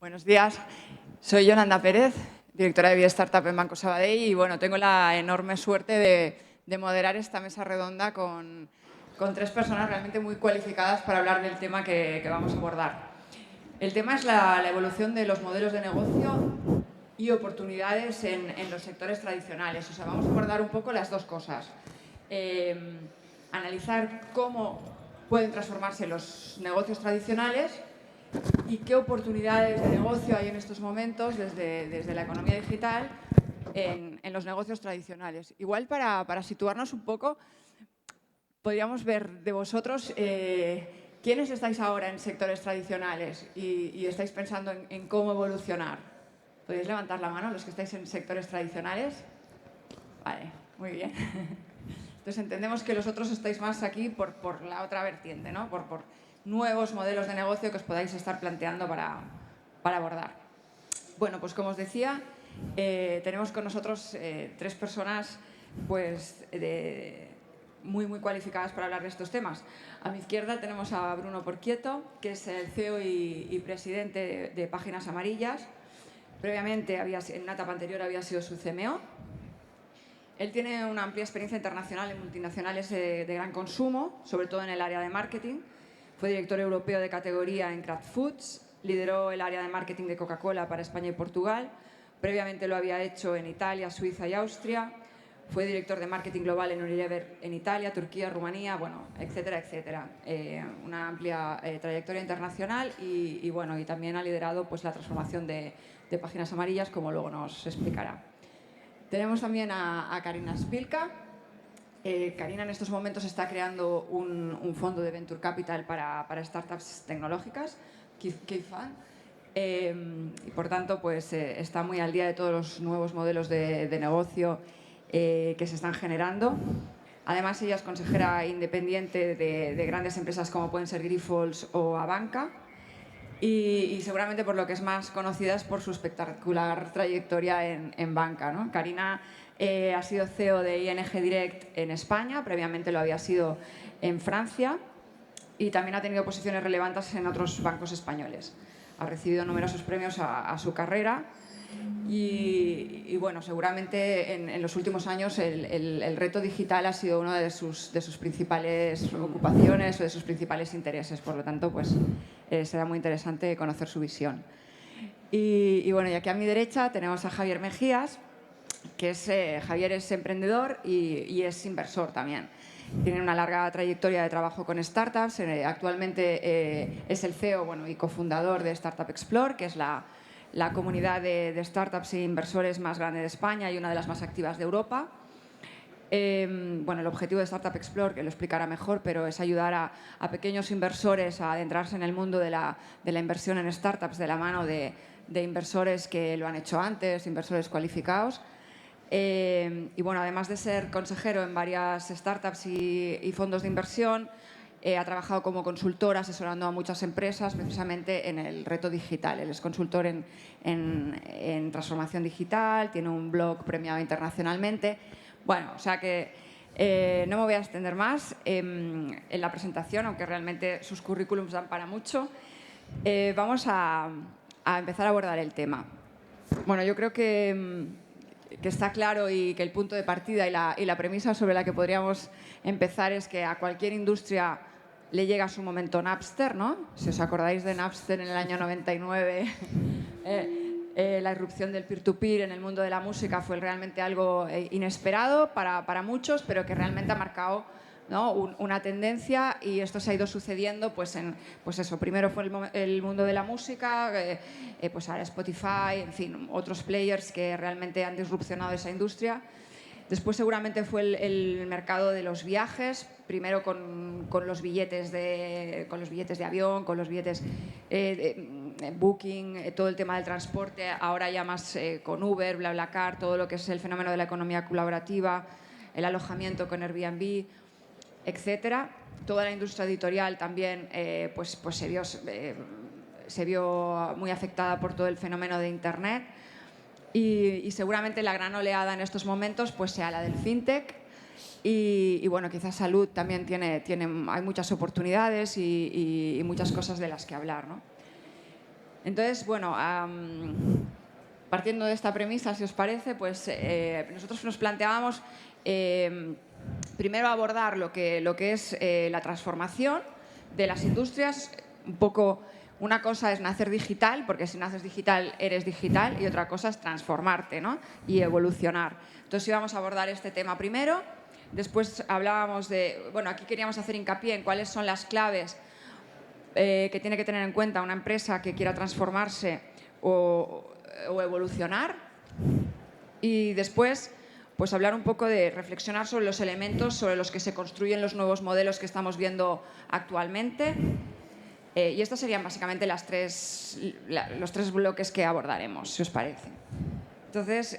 Buenos días, soy Yolanda Pérez, directora de Vida Startup en Banco Sabadell y bueno, tengo la enorme suerte de moderar esta mesa redonda con tres personas realmente muy cualificadas para hablar del tema que vamos a abordar. El tema es la evolución de los modelos de negocio y oportunidades en los sectores tradicionales. O sea, vamos a abordar un poco las dos cosas. Analizar cómo pueden transformarse los negocios tradicionales y qué oportunidades de negocio hay en estos momentos desde la economía digital en los negocios tradicionales. Igual para situarnos un poco, podríamos ver de vosotros quiénes estáis ahora en sectores tradicionales y estáis pensando en cómo evolucionar. ¿Podéis levantar la mano los que estáis en sectores tradicionales? Vale, muy bien. Entonces entendemos que los otros estáis más aquí por la otra vertiente, ¿no? Por nuevos modelos de negocio que os podáis estar planteando para abordar. Bueno, pues como os decía, tenemos con nosotros tres personas pues, muy cualificadas para hablar de estos temas. A mi izquierda tenemos a Bruno Porquieto, que es el CEO y presidente de Páginas Amarillas. Previamente, en una etapa anterior, había sido su CMO. Él tiene una amplia experiencia internacional en multinacionales de gran consumo, sobre todo en el área de marketing. Fue director europeo de categoría en Kraft Foods, lideró el área de marketing de Coca-Cola para España y Portugal. Previamente lo había hecho en Italia, Suiza y Austria. Fue director de marketing global en Unilever en Italia, Turquía, Rumanía, bueno, etcétera, etcétera. Una amplia trayectoria internacional y también ha liderado pues, la transformación de Páginas Amarillas, como luego nos explicará. Tenemos también a Karina Spilka. Karina en estos momentos está creando un fondo de Venture Capital para startups tecnológicas, K-Fund, y por tanto pues, está muy al día de todos los nuevos modelos de negocio que se están generando. Además, ella es consejera independiente de grandes empresas como pueden ser Grifols o Abanca. Y seguramente por lo que es más conocida es por su espectacular trayectoria en banca, ¿no? Karina ha sido CEO de ING Direct en España, previamente lo había sido en Francia y también ha tenido posiciones relevantes en otros bancos españoles. Ha recibido numerosos premios a su carrera y bueno, seguramente en los últimos años el reto digital ha sido una de sus principales ocupaciones o de sus principales intereses. Por lo tanto, pues será muy interesante conocer su visión. Y bueno, y aquí a mi derecha tenemos a Javier Mejías, que Javier es emprendedor y es inversor también. Tiene una larga trayectoria de trabajo con startups. Actualmente es el CEO y cofundador de Startup Explore, que es la comunidad de startups e inversores más grande de España y una de las más activas de Europa. El objetivo de Startup Explore, que lo explicará mejor, pero es ayudar a pequeños inversores a adentrarse en el mundo de la inversión en startups de la mano de inversores que lo han hecho antes, inversores cualificados. Además de ser consejero en varias startups y fondos de inversión, ha trabajado como consultor asesorando a muchas empresas precisamente en el reto digital. Él es consultor en transformación digital, tiene un blog premiado internacionalmente. Bueno, o sea que no me voy a extender más en la presentación, aunque realmente sus currículums dan para mucho. Vamos a empezar a abordar el tema. Bueno, yo creo que está claro y que el punto de partida y la premisa sobre la que podríamos empezar es que a cualquier industria le llega su momento Napster, ¿no? Si os acordáis de Napster en el año 99, la irrupción del peer-to-peer en el mundo de la música fue realmente algo inesperado para muchos, pero que realmente ha marcado, ¿no?, una tendencia, y esto se ha ido sucediendo primero fue el mundo de la música, pues ahora Spotify, en fin, otros players que realmente han disrupcionado esa industria. Después seguramente fue el mercado de los viajes, primero con los billetes de avión, con los billetes Booking, todo el tema del transporte, ahora ya más con Uber, BlaBlaCar, todo lo que es el fenómeno de la economía colaborativa, el alojamiento con Airbnb, etcétera. Toda la industria editorial también se vio muy afectada por todo el fenómeno de Internet. Y seguramente la gran oleada en estos momentos pues sea la del fintech y bueno, quizás salud también hay muchas oportunidades y muchas cosas de las que hablar, ¿no? Entonces, bueno, partiendo de esta premisa, si os parece, pues nosotros nos planteábamos primero abordar lo que es la transformación de las industrias. Un poco, una cosa es nacer digital, porque si naces digital eres digital, y otra cosa es transformarte, ¿no? Y evolucionar. Entonces íbamos a abordar este tema primero. Después hablábamos de, bueno, aquí queríamos hacer hincapié en cuáles son las claves que tiene que tener en cuenta una empresa que quiera transformarse o evolucionar. Y después, pues hablar un poco de reflexionar sobre los elementos sobre los que se construyen los nuevos modelos que estamos viendo actualmente. Y estos serían básicamente los tres bloques que abordaremos, si os parece. Entonces,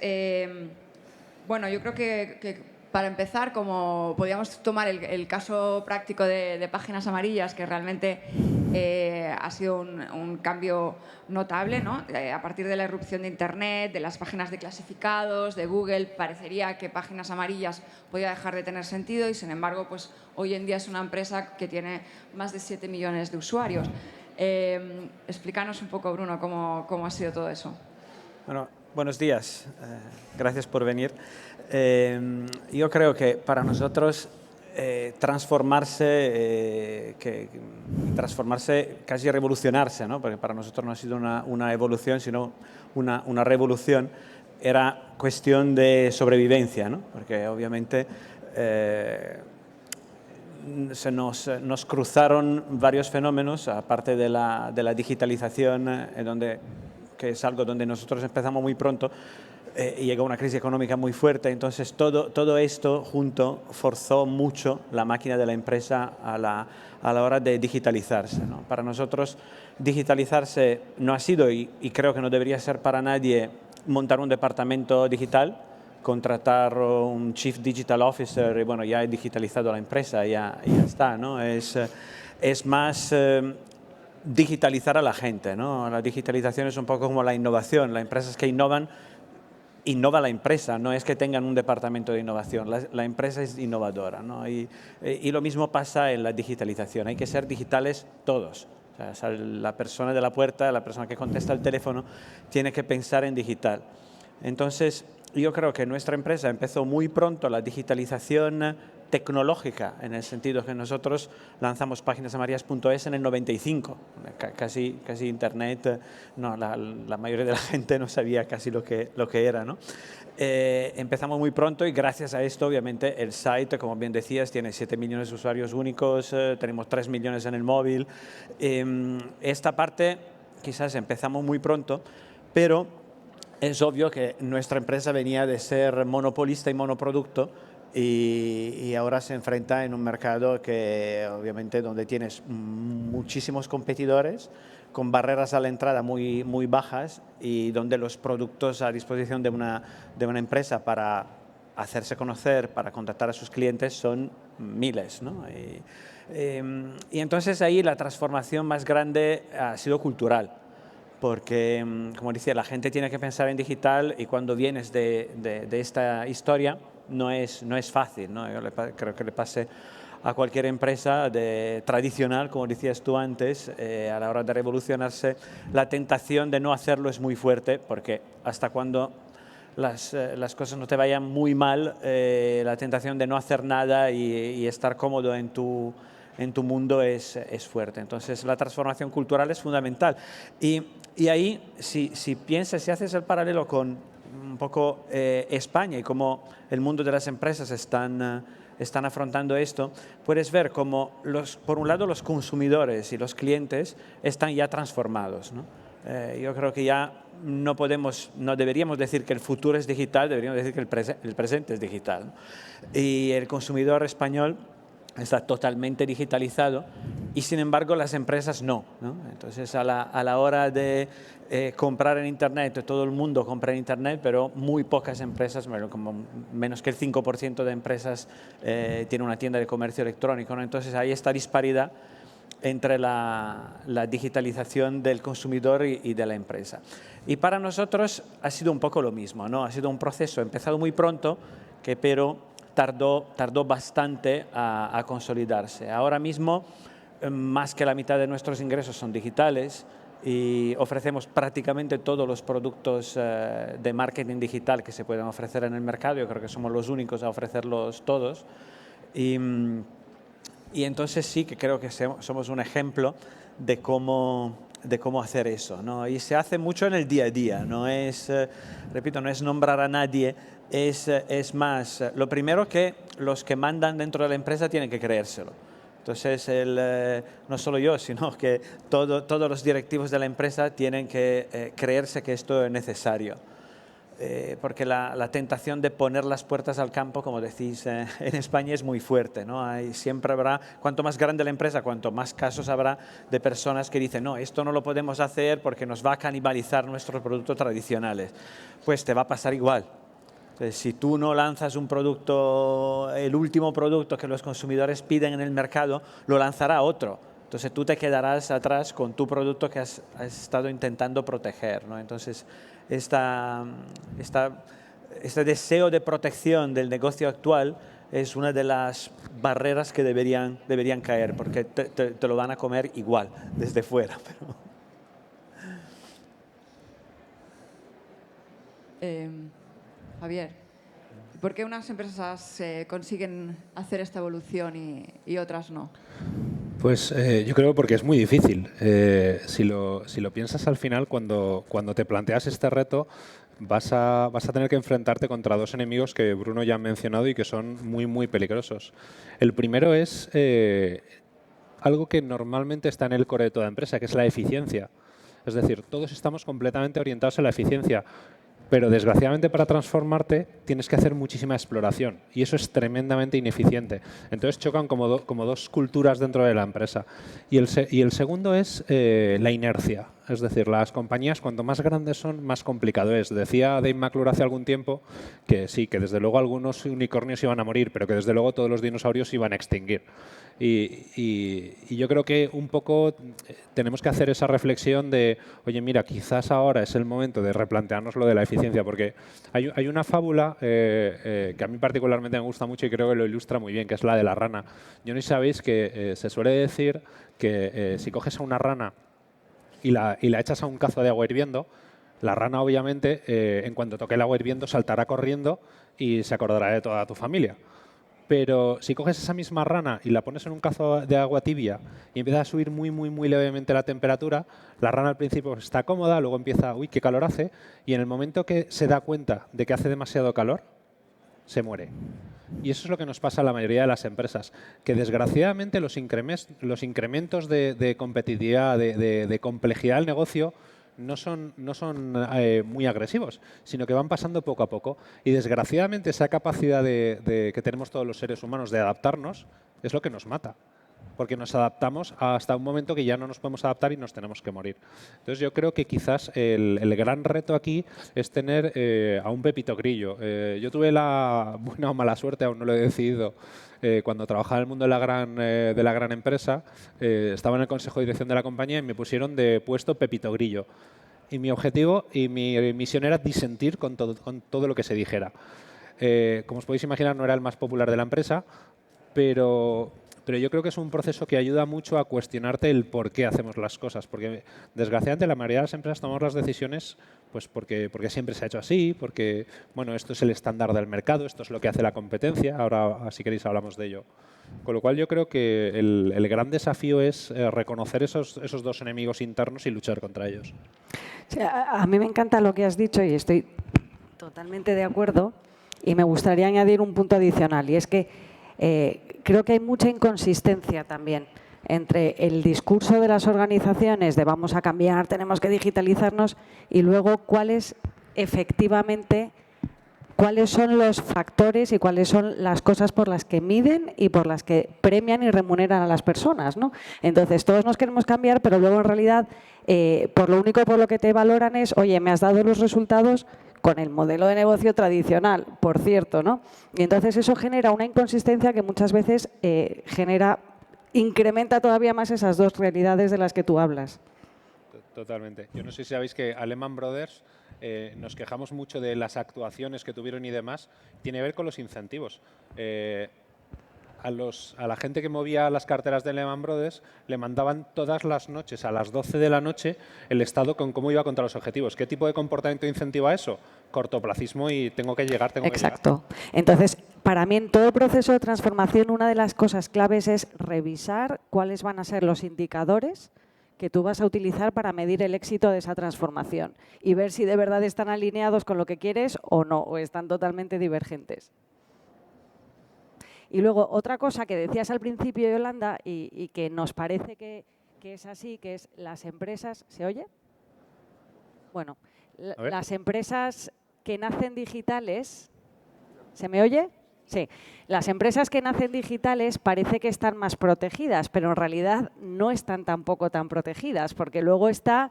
bueno, yo creo que para empezar, como podíamos tomar el caso práctico de Páginas Amarillas, que realmente ha sido un cambio notable, ¿no? A partir de la irrupción de Internet, de las páginas de clasificados, de Google, parecería que Páginas Amarillas podía dejar de tener sentido y, sin embargo, pues hoy en día es una empresa que tiene más de 7 millones de usuarios. Explícanos un poco, Bruno, cómo ha sido todo eso. Bueno, buenos días. Gracias por venir. Yo creo que para nosotros transformarse, casi revolucionarse, ¿no? Porque para nosotros no ha sido una evolución, sino una revolución, era cuestión de sobrevivencia, ¿no? Porque obviamente nos cruzaron varios fenómenos, aparte de la digitalización, que es algo donde nosotros empezamos muy pronto, y llegó una crisis económica muy fuerte. Entonces todo esto junto forzó mucho la máquina de la empresa a la hora de digitalizarse, ¿no? Para nosotros digitalizarse no ha sido, y creo que no debería ser para nadie, montar un departamento digital, contratar un Chief Digital Officer y bueno, ya he digitalizado la empresa, ya está, ¿no? Es más digitalizar a la gente, ¿no? La digitalización es un poco como la innovación. Las empresas que innova la empresa, no es que tengan un departamento de innovación, la empresa es innovadora, ¿no? Y lo mismo pasa en la digitalización, hay que ser digitales todos. O sea, la persona de la puerta, la persona que contesta el teléfono, tiene que pensar en digital. Entonces, yo creo que nuestra empresa empezó muy pronto la digitalización tecnológica, en el sentido que nosotros lanzamos páginasamarillas.es en el 95, casi Internet, no, la mayoría de la gente no sabía casi lo que era, ¿no? Empezamos muy pronto y gracias a esto, obviamente, el site, como bien decías, tiene 7 millones de usuarios únicos, tenemos 3 millones en el móvil. Esta parte quizás empezamos muy pronto, pero es obvio que nuestra empresa venía de ser monopolista y monoproducto y ahora se enfrenta en un mercado que obviamente donde tienes muchísimos competidores con barreras a la entrada muy bajas y donde los productos a disposición de una empresa para hacerse conocer, para contactar a sus clientes son miles, ¿no? Y entonces ahí la transformación más grande ha sido cultural. Porque, como decía, la gente tiene que pensar en digital y cuando vienes de esta historia no es fácil, ¿no? Yo creo que le pase a cualquier empresa tradicional, como decías tú antes, a la hora de revolucionarse, la tentación de no hacerlo es muy fuerte, porque hasta cuando las cosas no te vayan muy mal, la tentación de no hacer nada y estar cómodo en tu mundo es fuerte. Entonces la transformación cultural es fundamental. Y ahí, si haces el paralelo con un poco España y cómo el mundo de las empresas están afrontando esto, puedes ver cómo, por un lado, los consumidores y los clientes están ya transformados, ¿no? Yo creo que ya no deberíamos decir que el futuro es digital, deberíamos decir que el presente es digital, ¿no? Y el consumidor español está totalmente digitalizado y sin embargo las empresas no, ¿no? Entonces a la hora de comprar en Internet, todo el mundo compra en Internet, pero muy pocas empresas, como menos que el 5% de empresas tiene una tienda de comercio electrónico, ¿no? Entonces hay esta disparidad entre la digitalización del consumidor y de la empresa. Y para nosotros ha sido un poco lo mismo, ¿no? Ha sido un proceso empezado muy pronto, pero tardó bastante a consolidarse. Ahora mismo, más que la mitad de nuestros ingresos son digitales, y ofrecemos prácticamente todos los productos de marketing digital que se pueden ofrecer en el mercado. Yo creo que somos los únicos a ofrecerlos todos. Y entonces sí que creo que somos un ejemplo de cómo hacer eso, ¿no? Y se hace mucho en el día a día, no es, repito, no es nombrar a nadie, es más, lo primero que los que mandan dentro de la empresa tienen que creérselo. Entonces, no solo yo, sino que todos los directivos de la empresa tienen que creerse que esto es necesario. Porque la tentación de poner las puertas al campo, como decís, en España es muy fuerte, ¿no? Siempre habrá, cuanto más grande la empresa, cuanto más casos habrá de personas que dicen, no, esto no lo podemos hacer porque nos va a canibalizar nuestros productos tradicionales. Pues te va a pasar igual. Entonces, si tú no lanzas un producto, el último producto que los consumidores piden en el mercado, lo lanzará otro. Entonces tú te quedarás atrás con tu producto que has estado intentando proteger, ¿no? Entonces, este deseo de protección del negocio actual es una de las barreras que deberían caer, porque te lo van a comer igual desde fuera. Javier, ¿por qué unas empresas consiguen hacer esta evolución y otras no? Pues yo creo porque es muy difícil. Si lo piensas al final, cuando te planteas este reto, vas a tener que enfrentarte contra dos enemigos que Bruno ya ha mencionado y que son muy, muy peligrosos. El primero es algo que normalmente está en el core de toda empresa, que es la eficiencia. Es decir, todos estamos completamente orientados a la eficiencia. Pero desgraciadamente para transformarte tienes que hacer muchísima exploración y eso es tremendamente ineficiente. Entonces chocan como dos culturas dentro de la empresa. Y el segundo es la inercia. Es decir, las compañías cuanto más grandes son, más complicado es. Decía Dave McClure hace algún tiempo que sí, que desde luego algunos unicornios iban a morir, pero que desde luego todos los dinosaurios iban a extinguir. Y yo creo que un poco tenemos que hacer esa reflexión de, oye, mira, quizás ahora es el momento de replantearnos lo de la eficiencia, porque hay una fábula que a mí particularmente me gusta mucho y creo que lo ilustra muy bien, que es la de la rana. Yo no sé si sabéis que se suele decir que si coges a una rana y la echas a un cazo de agua hirviendo, la rana obviamente en cuanto toque el agua hirviendo saltará corriendo y se acordará de toda tu familia. Pero si coges esa misma rana y la pones en un cazo de agua tibia y empieza a subir muy, muy, muy levemente la temperatura, la rana al principio está cómoda, luego empieza, uy, qué calor hace, y en el momento que se da cuenta de que hace demasiado calor, se muere. Y eso es lo que nos pasa a la mayoría de las empresas, que desgraciadamente los incrementos de competitividad, de complejidad del negocio, no son muy agresivos, sino que van pasando poco a poco. Y desgraciadamente esa capacidad que tenemos todos los seres humanos de adaptarnos es lo que nos mata. Porque nos adaptamos hasta un momento que ya no nos podemos adaptar y nos tenemos que morir. Entonces yo creo que quizás el gran reto aquí es tener a un Pepito Grillo. Yo tuve la buena o mala suerte, aún no lo he decidido, cuando trabajaba en el mundo de la gran empresa, estaba en el consejo de dirección de la compañía y me pusieron de puesto Pepito Grillo. Y mi objetivo y mi misión era disentir con todo lo que se dijera. Como os podéis imaginar, no era el más popular de la empresa, pero yo creo que es un proceso que ayuda mucho a cuestionarte el por qué hacemos las cosas. Porque, desgraciadamente, la mayoría de las empresas tomamos las decisiones pues porque siempre se ha hecho así, porque bueno, esto es el estándar del mercado, esto es lo que hace la competencia. Ahora, si queréis, hablamos de ello. Con lo cual, yo creo que el gran desafío es reconocer esos dos enemigos internos y luchar contra ellos. Sí, a mí me encanta lo que has dicho y estoy totalmente de acuerdo. Y me gustaría añadir un punto adicional, y es que creo que hay mucha inconsistencia también entre el discurso de las organizaciones de vamos a cambiar, tenemos que digitalizarnos, y luego cuáles son los factores y cuáles son las cosas por las que miden y por las que premian y remuneran a las personas, ¿no? Entonces, todos nos queremos cambiar, pero luego en realidad por lo único por lo que te valoran es, oye, me has dado los resultados con el modelo de negocio tradicional, por cierto, ¿no? Y entonces eso genera una inconsistencia que muchas veces incrementa todavía más esas dos realidades de las que tú hablas. Totalmente. Yo no sé si sabéis que Lehman Brothers nos quejamos mucho de las actuaciones que tuvieron y demás. Tiene que ver con los incentivos. a la gente que movía las carteras de Lehman Brothers le mandaban todas las noches a las 12 de la noche el estado con cómo iba contra los objetivos. ¿Qué tipo de comportamiento incentiva eso? Cortoplacismo y tengo que llegar, tengo que llegar. Exacto. Entonces, para mí en todo el proceso de transformación una de las cosas claves es revisar cuáles van a ser los indicadores que tú vas a utilizar para medir el éxito de esa transformación y ver si de verdad están alineados con lo que quieres o no, o están totalmente divergentes. Y luego, otra cosa que decías al principio, Yolanda, y que nos parece que es así, que es las empresas... ¿Se oye? Bueno, las empresas que nacen digitales... ¿Se me oye? Sí. Las empresas que nacen digitales parece que están más protegidas, pero en realidad no están tampoco tan protegidas, porque luego está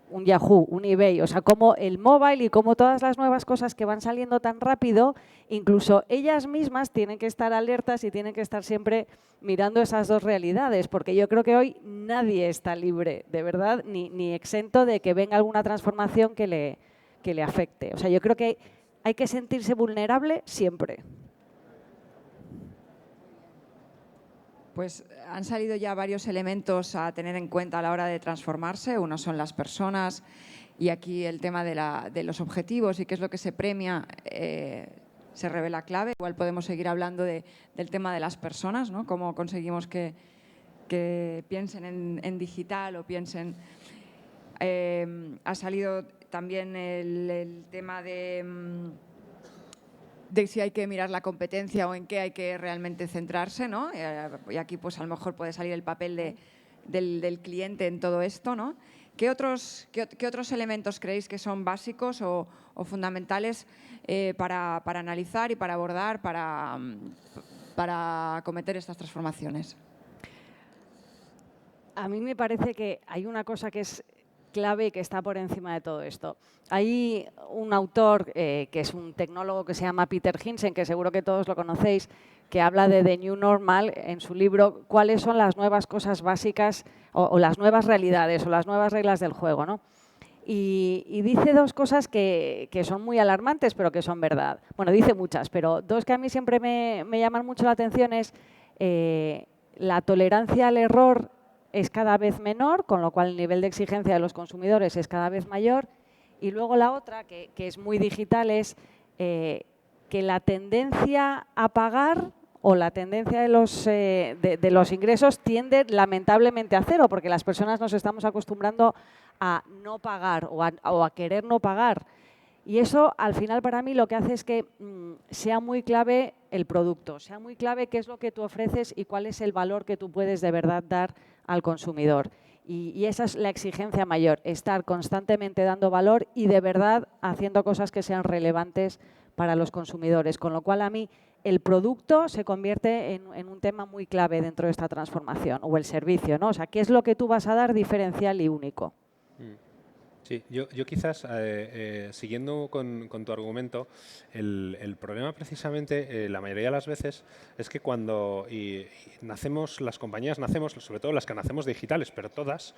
un Yahoo, un eBay, o sea, como el mobile y como todas las nuevas cosas que van saliendo tan rápido, incluso ellas mismas tienen que estar alertas y tienen que estar siempre mirando esas dos realidades, porque yo creo que hoy nadie está libre, de verdad, ni exento de que venga alguna transformación que le afecte. O sea, yo creo que hay que sentirse vulnerable siempre. Pues han salido ya varios elementos a tener en cuenta a la hora de transformarse. Uno son las personas y aquí el tema de los objetivos y qué es lo que se premia se revela clave. Igual podemos seguir hablando del tema de las personas, ¿no? Cómo conseguimos que piensen en digital o piensen... ha salido también el tema de si hay que mirar la competencia o en qué hay que realmente centrarse, ¿no? Y aquí pues a lo mejor puede salir el papel del cliente en todo esto, ¿no? ¿Qué otros elementos creéis que son básicos o fundamentales para analizar y para abordar, para acometer estas transformaciones? A mí me parece que hay una cosa que es clave y que está por encima de todo esto. Hay un autor que es un tecnólogo que se llama Peter Hinsen, que seguro que todos lo conocéis, que habla de The New Normal en su libro cuáles son las nuevas cosas básicas o las nuevas realidades o las nuevas reglas del juego, ¿no? Y dice dos cosas que son muy alarmantes, pero que son verdad. Bueno, dice muchas, pero dos que a mí siempre me llaman mucho la atención es la tolerancia al error es cada vez menor, con lo cual el nivel de exigencia de los consumidores es cada vez mayor. Y luego la otra, que es muy digital, es que la tendencia a pagar o la tendencia de los ingresos tiende lamentablemente a cero, porque las personas nos estamos acostumbrando a no pagar o a querer no pagar. Y eso, al final, para mí, lo que hace es que sea muy clave el producto, sea muy clave qué es lo que tú ofreces y cuál es el valor que tú puedes de verdad dar al consumidor. Y esa es la exigencia mayor, estar constantemente dando valor y de verdad haciendo cosas que sean relevantes para los consumidores. Con lo cual, a mí, el producto se convierte en un tema muy clave dentro de esta transformación, o el servicio, ¿no? O sea, ¿qué es lo que tú vas a dar diferencial y único? Sí, yo quizás, siguiendo con tu argumento, el problema precisamente, la mayoría de las veces, es que cuando nacemos, las compañías nacemos, sobre todo las que nacemos digitales, pero todas,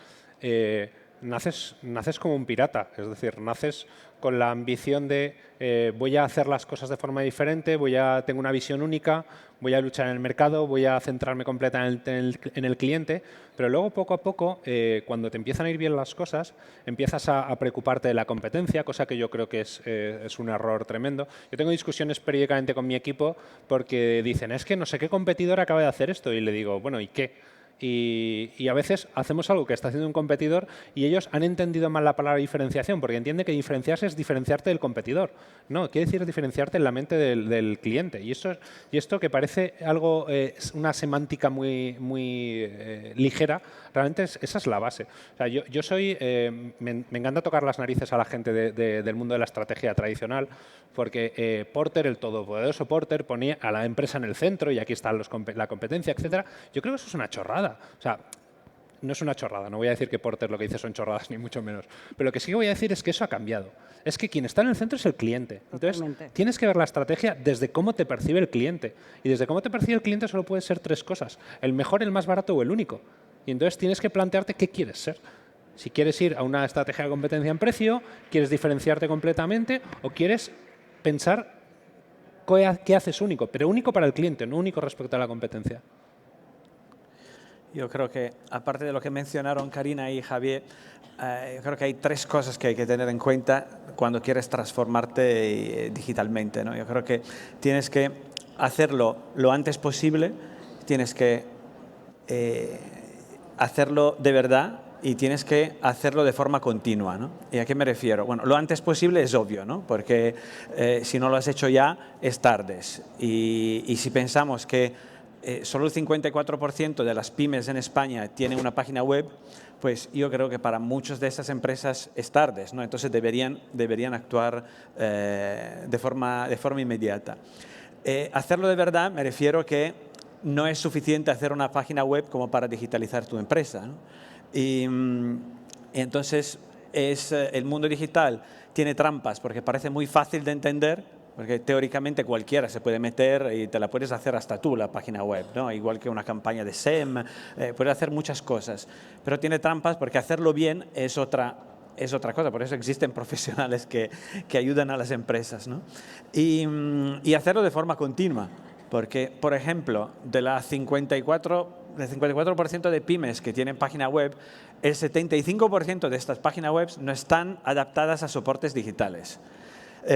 naces como un pirata, es decir, naces con la ambición de voy a hacer las cosas de forma diferente, tengo una visión única, voy a luchar en el mercado, voy a centrarme completamente en el cliente, pero luego poco a poco, cuando te empiezan a ir bien las cosas, empiezas a preocuparte de la competencia, cosa que yo creo que es un error tremendo. Yo tengo discusiones periódicamente con mi equipo porque dicen, es que no sé qué competidor acaba de hacer esto, y le digo, bueno, ¿y qué? Y a veces hacemos algo que está haciendo un competidor y ellos han entendido mal la palabra diferenciación, porque entienden que diferenciarse es diferenciarte del competidor. No, quiere decir diferenciarte en la mente del cliente. Y esto que parece algo, una semántica muy ligera, realmente esa es la base. O sea, yo soy, me encanta tocar las narices a la gente del mundo de la estrategia tradicional, porque Porter, el todopoderoso Porter, ponía a la empresa en el centro y aquí está la competencia, etcétera. Yo creo que eso es una chorrada. O sea, no es una chorrada, no voy a decir que Porter lo que dice son chorradas, ni mucho menos. Pero lo que sí que voy a decir es que eso ha cambiado. Es que quien está en el centro es el cliente. Entonces, Totalmente. tienes que ver la estrategia desde cómo te percibe el cliente. Y desde cómo te percibe el cliente solo puede ser tres cosas. El mejor, el más barato o el único. Y entonces tienes que plantearte qué quieres ser. Si quieres ir a una estrategia de competencia en precio, quieres diferenciarte completamente o quieres pensar qué haces único, pero único para el cliente, no único respecto a la competencia. Yo creo que, aparte de lo que mencionaron Karina y Javier, yo creo que hay 3 cosas que hay que tener en cuenta cuando quieres transformarte digitalmente, ¿no? Yo creo que tienes que hacerlo lo antes posible, tienes que hacerlo de verdad y tienes que hacerlo de forma continua, ¿no? ¿Y a qué me refiero? Bueno, lo antes posible es obvio, ¿no? Porque si no lo has hecho ya, es tarde. Y si pensamos que solo el 54% de las pymes en España tienen una página web, pues yo creo que para muchas de esas empresas es tarde, ¿no? Entonces deberían actuar de forma inmediata. Hacerlo de verdad me refiero que no es suficiente hacer una página web como para digitalizar tu empresa, ¿no? Y entonces el mundo digital tiene trampas porque parece muy fácil de entender, porque teóricamente cualquiera se puede meter y te la puedes hacer hasta tú, la página web, ¿no? Igual que una campaña de SEM, puedes hacer muchas cosas, pero tiene trampas porque hacerlo bien es otra cosa, por eso existen profesionales que ayudan a las empresas, ¿no? Y hacerlo de forma continua, porque, por ejemplo, del 54% de pymes que tienen página web, el 75% de estas páginas web no están adaptadas a soportes digitales,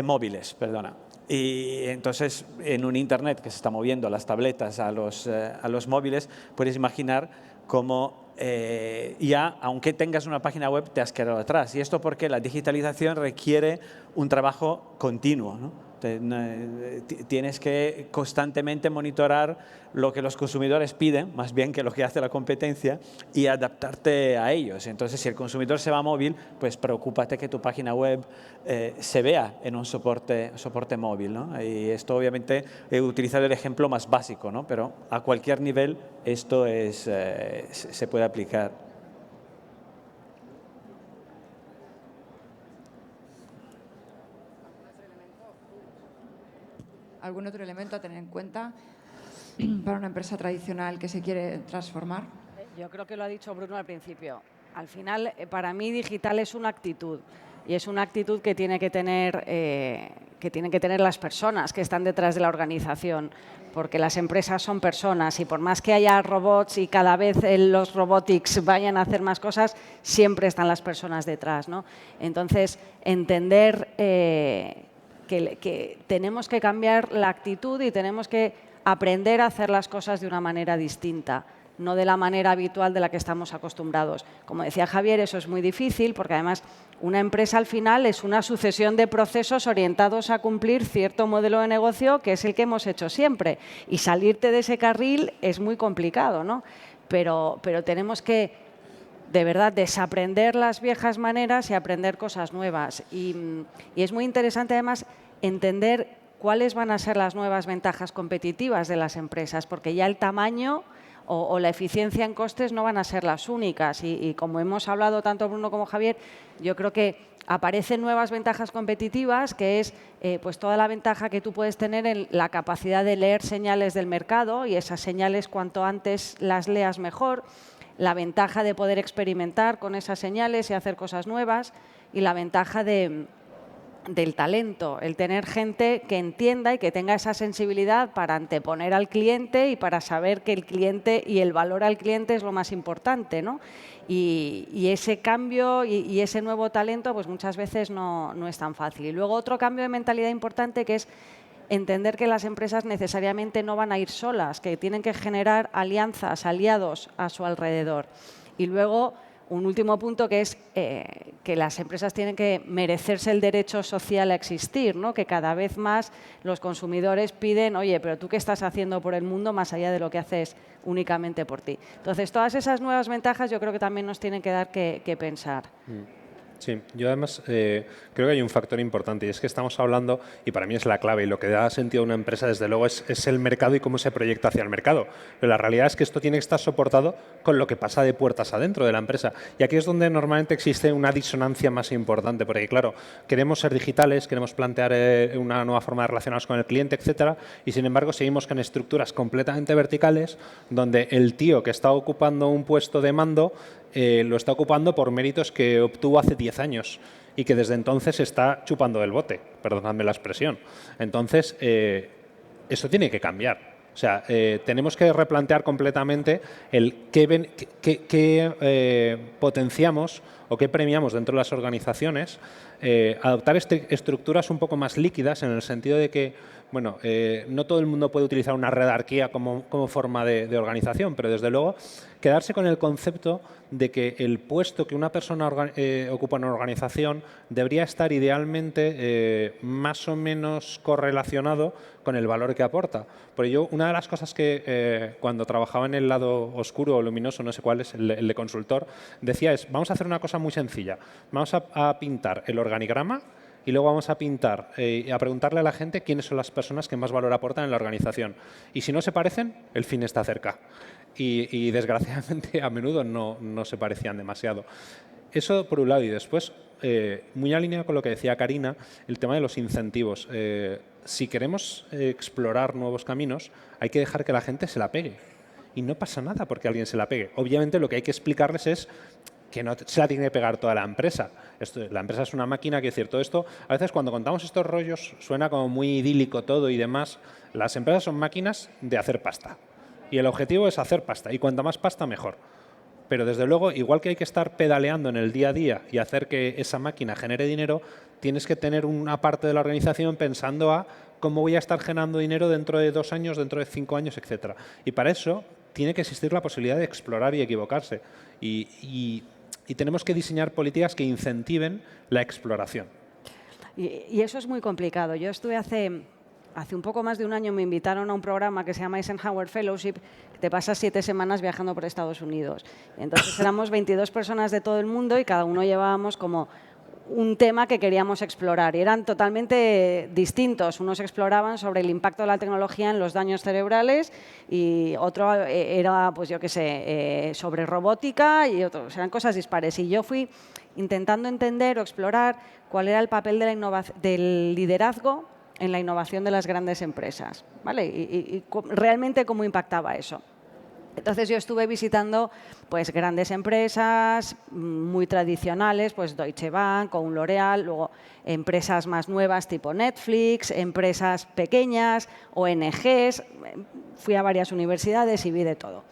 móviles, perdona. Y entonces, en un Internet que se está moviendo las tabletas a los móviles, puedes imaginar cómo ya, aunque tengas una página web, te has quedado atrás. Y esto porque la digitalización requiere un trabajo continuo, ¿no? Tienes que constantemente monitorar lo que los consumidores piden, más bien que lo que hace la competencia, y adaptarte a ellos. Entonces, si el consumidor se va a móvil, pues preocúpate que tu página web se vea en un soporte móvil, ¿no? Y esto, obviamente, he utilizado el ejemplo más básico, ¿no? Pero a cualquier nivel esto se puede aplicar. ¿Algún otro elemento a tener en cuenta para una empresa tradicional que se quiere transformar? Yo creo que lo ha dicho Bruno al principio. Al final, para mí, digital es una actitud. Y es una actitud que tienen que tener las personas que están detrás de la organización, porque las empresas son personas y por más que haya robots y cada vez los robotics vayan a hacer más cosas, siempre están las personas detrás, ¿no? Entonces, entender que tenemos que cambiar la actitud y tenemos que aprender a hacer las cosas de una manera distinta, no de la manera habitual de la que estamos acostumbrados. Como decía Javier, eso es muy difícil porque además una empresa al final es una sucesión de procesos orientados a cumplir cierto modelo de negocio que es el que hemos hecho siempre. Y salirte de ese carril es muy complicado, ¿no? Pero tenemos que, de verdad, desaprender las viejas maneras y aprender cosas nuevas. Y es muy interesante además entender cuáles van a ser las nuevas ventajas competitivas de las empresas, porque ya el tamaño o la eficiencia en costes no van a ser las únicas. Y como hemos hablado tanto Bruno como Javier, yo creo que aparecen nuevas ventajas competitivas, que es pues toda la ventaja que tú puedes tener en la capacidad de leer señales del mercado, y esas señales cuanto antes las leas mejor, la ventaja de poder experimentar con esas señales y hacer cosas nuevas, y la ventaja del talento, el tener gente que entienda y que tenga esa sensibilidad para anteponer al cliente y para saber que el cliente y el valor al cliente es lo más importante, ¿no? Y ese cambio y ese nuevo talento pues muchas veces no es tan fácil. Y luego otro cambio de mentalidad importante, que es entender que las empresas necesariamente no van a ir solas, que tienen que generar alianzas, aliados a su alrededor. Y luego un último punto, que es que las empresas tienen que merecerse el derecho social a existir, ¿no? Que cada vez más los consumidores piden, oye, pero tú qué estás haciendo por el mundo más allá de lo que haces únicamente por ti. Entonces, todas esas nuevas ventajas yo creo que también nos tienen que dar que pensar. Sí, yo además creo que hay un factor importante y es que estamos hablando, y para mí es la clave, y lo que da sentido a una empresa desde luego es el mercado y cómo se proyecta hacia el mercado. Pero la realidad es que esto tiene que estar soportado con lo que pasa de puertas adentro de la empresa. Y aquí es donde normalmente existe una disonancia más importante, porque claro, queremos ser digitales, queremos plantear una nueva forma de relacionarnos con el cliente, etcétera, y sin embargo seguimos con estructuras completamente verticales donde el tío que está ocupando un puesto de mando lo está ocupando por méritos que obtuvo hace 10 años y que desde entonces está chupando del bote, perdonadme la expresión. Entonces, esto tiene que cambiar. O sea, tenemos que replantear completamente el qué potenciamos o qué premiamos dentro de las organizaciones, adoptar estructuras un poco más líquidas en el sentido de que, bueno, no todo el mundo puede utilizar una jerarquía como forma de organización, pero desde luego quedarse con el concepto de que el puesto que una persona ocupa en una organización debería estar idealmente más o menos correlacionado con el valor que aporta. Por ello, una de las cosas que cuando trabajaba en el lado oscuro o luminoso, no sé cuál es, el de consultor, decía es, vamos a hacer una cosa muy sencilla. Vamos a pintar el organigrama y luego vamos a pintar y a preguntarle a la gente quiénes son las personas que más valor aportan en la organización. Y si no se parecen, el fin está cerca. Y desgraciadamente a menudo no se parecían demasiado. Eso por un lado. Y después, muy alineado con lo que decía Karina, el tema de los incentivos. Si queremos explorar nuevos caminos, hay que dejar que la gente se la pegue. Y no pasa nada porque alguien se la pegue. Obviamente lo que hay que explicarles es que no se la tiene que pegar toda la empresa. La empresa es una máquina, que decir, todo esto, a veces cuando contamos estos rollos suena como muy idílico todo y demás. Las empresas son máquinas de hacer pasta. Y el objetivo es hacer pasta. Y cuanta más pasta, mejor. Pero desde luego, igual que hay que estar pedaleando en el día a día y hacer que esa máquina genere dinero, tienes que tener una parte de la organización pensando a cómo voy a estar generando dinero dentro de 2 años, dentro de 5 años, etcétera. Y para eso tiene que existir la posibilidad de explorar y equivocarse. Y tenemos que diseñar políticas que incentiven la exploración. Y eso es muy complicado. Yo estuve hace un poco más de un año, me invitaron a un programa que se llama Eisenhower Fellowship, que te pasas 7 semanas viajando por Estados Unidos. Entonces éramos 22 personas de todo el mundo y cada uno llevábamos como un tema que queríamos explorar. Y eran totalmente distintos. Unos exploraban sobre el impacto de la tecnología en los daños cerebrales y otro era, pues yo qué sé, sobre robótica y otros. Eran cosas dispares. Y yo fui intentando entender o explorar cuál era el papel de del liderazgo en la innovación de las grandes empresas, ¿vale? Y realmente cómo impactaba eso. Entonces yo estuve visitando pues grandes empresas muy tradicionales, pues Deutsche Bank o un L'Oréal, luego empresas más nuevas tipo Netflix, empresas pequeñas, ONGs, fui a varias universidades y vi de todo.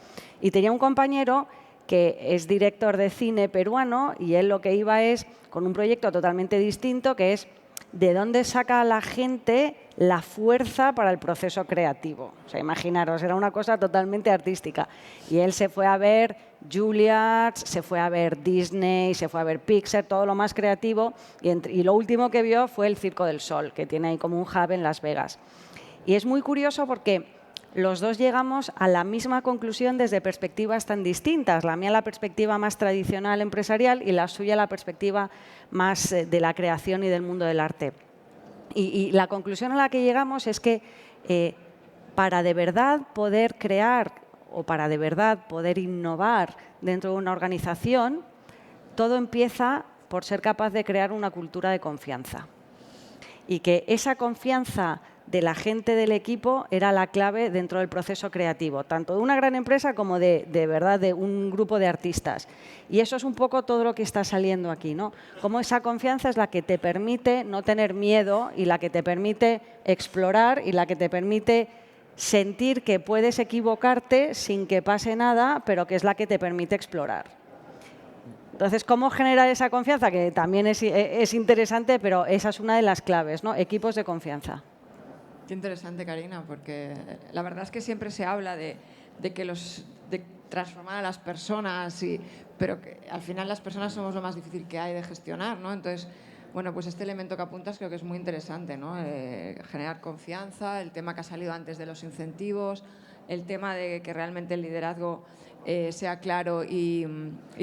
Y tenía un compañero que es director de cine peruano y él lo que iba es con un proyecto totalmente distinto que es ¿de dónde saca la gente la fuerza para el proceso creativo? O sea, imaginaros, era una cosa totalmente artística. Y él se fue a ver Juilliard, se fue a ver Disney, se fue a ver Pixar, todo lo más creativo. Y lo último que vio fue el Circo del Sol, que tiene ahí como un hub en Las Vegas. Y es muy curioso porque los dos llegamos a la misma conclusión desde perspectivas tan distintas. La mía la perspectiva más tradicional empresarial y la suya la perspectiva más de la creación y del mundo del arte. Y la conclusión a la que llegamos es que para de verdad poder crear o para de verdad poder innovar dentro de una organización, todo empieza por ser capaz de crear una cultura de confianza. Y que esa confianza de la gente del equipo era la clave dentro del proceso creativo, tanto de una gran empresa como de verdad de un grupo de artistas. Y eso es un poco todo lo que está saliendo aquí, ¿no? Cómo esa confianza es la que te permite no tener miedo y la que te permite explorar y la que te permite sentir que puedes equivocarte sin que pase nada, pero que es la que te permite explorar. Entonces, ¿cómo generar esa confianza? Que también es interesante, pero esa es una de las claves, ¿no? Equipos de confianza. Qué interesante, Karina, porque la verdad es que siempre se habla de transformar a las personas, pero que al final las personas somos lo más difícil que hay de gestionar, ¿no? Entonces, bueno, pues este elemento que apuntas creo que es muy interesante, ¿no? Generar confianza, el tema que ha salido antes de los incentivos, el tema de que realmente el liderazgo sea claro y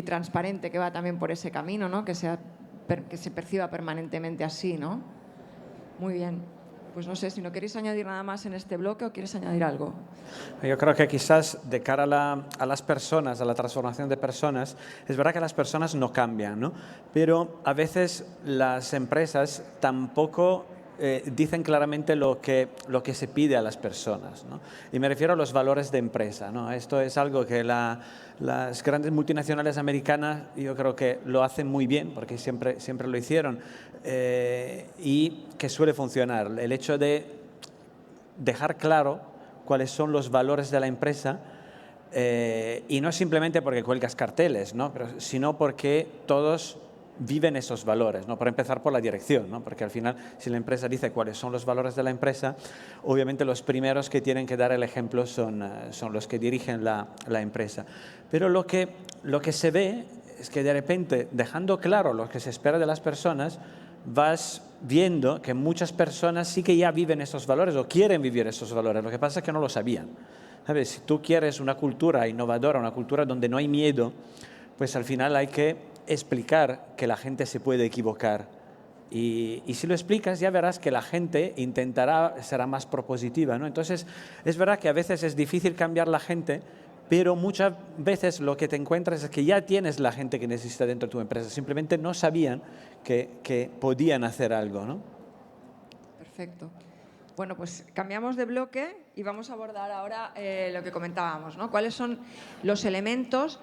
transparente, que va también por ese camino, ¿no? Que se perciba permanentemente así, ¿no? Muy bien. Pues no sé, si no queréis añadir nada más en este bloque o quieres añadir algo. Yo creo que quizás de cara a las personas, a la transformación de personas, es verdad que las personas no cambian, ¿no? Pero a veces las empresas tampoco dicen claramente lo que se pide a las personas, ¿no? Y me refiero a los valores de empresa, ¿no? Esto es algo que las grandes multinacionales americanas yo creo que lo hacen muy bien, porque siempre lo hicieron, y que suele funcionar. El hecho de dejar claro cuáles son los valores de la empresa, y no simplemente porque cuelgas carteles, ¿no? Sino porque todos viven esos valores, ¿no? Por empezar por la dirección, ¿no? Porque al final, si la empresa dice cuáles son los valores de la empresa, obviamente los primeros que tienen que dar el ejemplo son los que dirigen la empresa. Pero lo que se ve es que de repente, dejando claro lo que se espera de las personas, vas viendo que muchas personas sí que ya viven esos valores o quieren vivir esos valores. Lo que pasa es que no lo sabían. ¿Sabes? Si tú quieres una cultura innovadora, una cultura donde no hay miedo, pues al final hay que explicar que la gente se puede equivocar. Y si lo explicas, ya verás que la gente será más propositiva, ¿no? Entonces, es verdad que a veces es difícil cambiar la gente, pero muchas veces lo que te encuentras es que ya tienes la gente que necesita dentro de tu empresa. Simplemente no sabían que podían hacer algo, ¿no? Perfecto. Bueno, pues cambiamos de bloque y vamos a abordar ahora lo que comentábamos, ¿no? ¿Cuáles son los elementos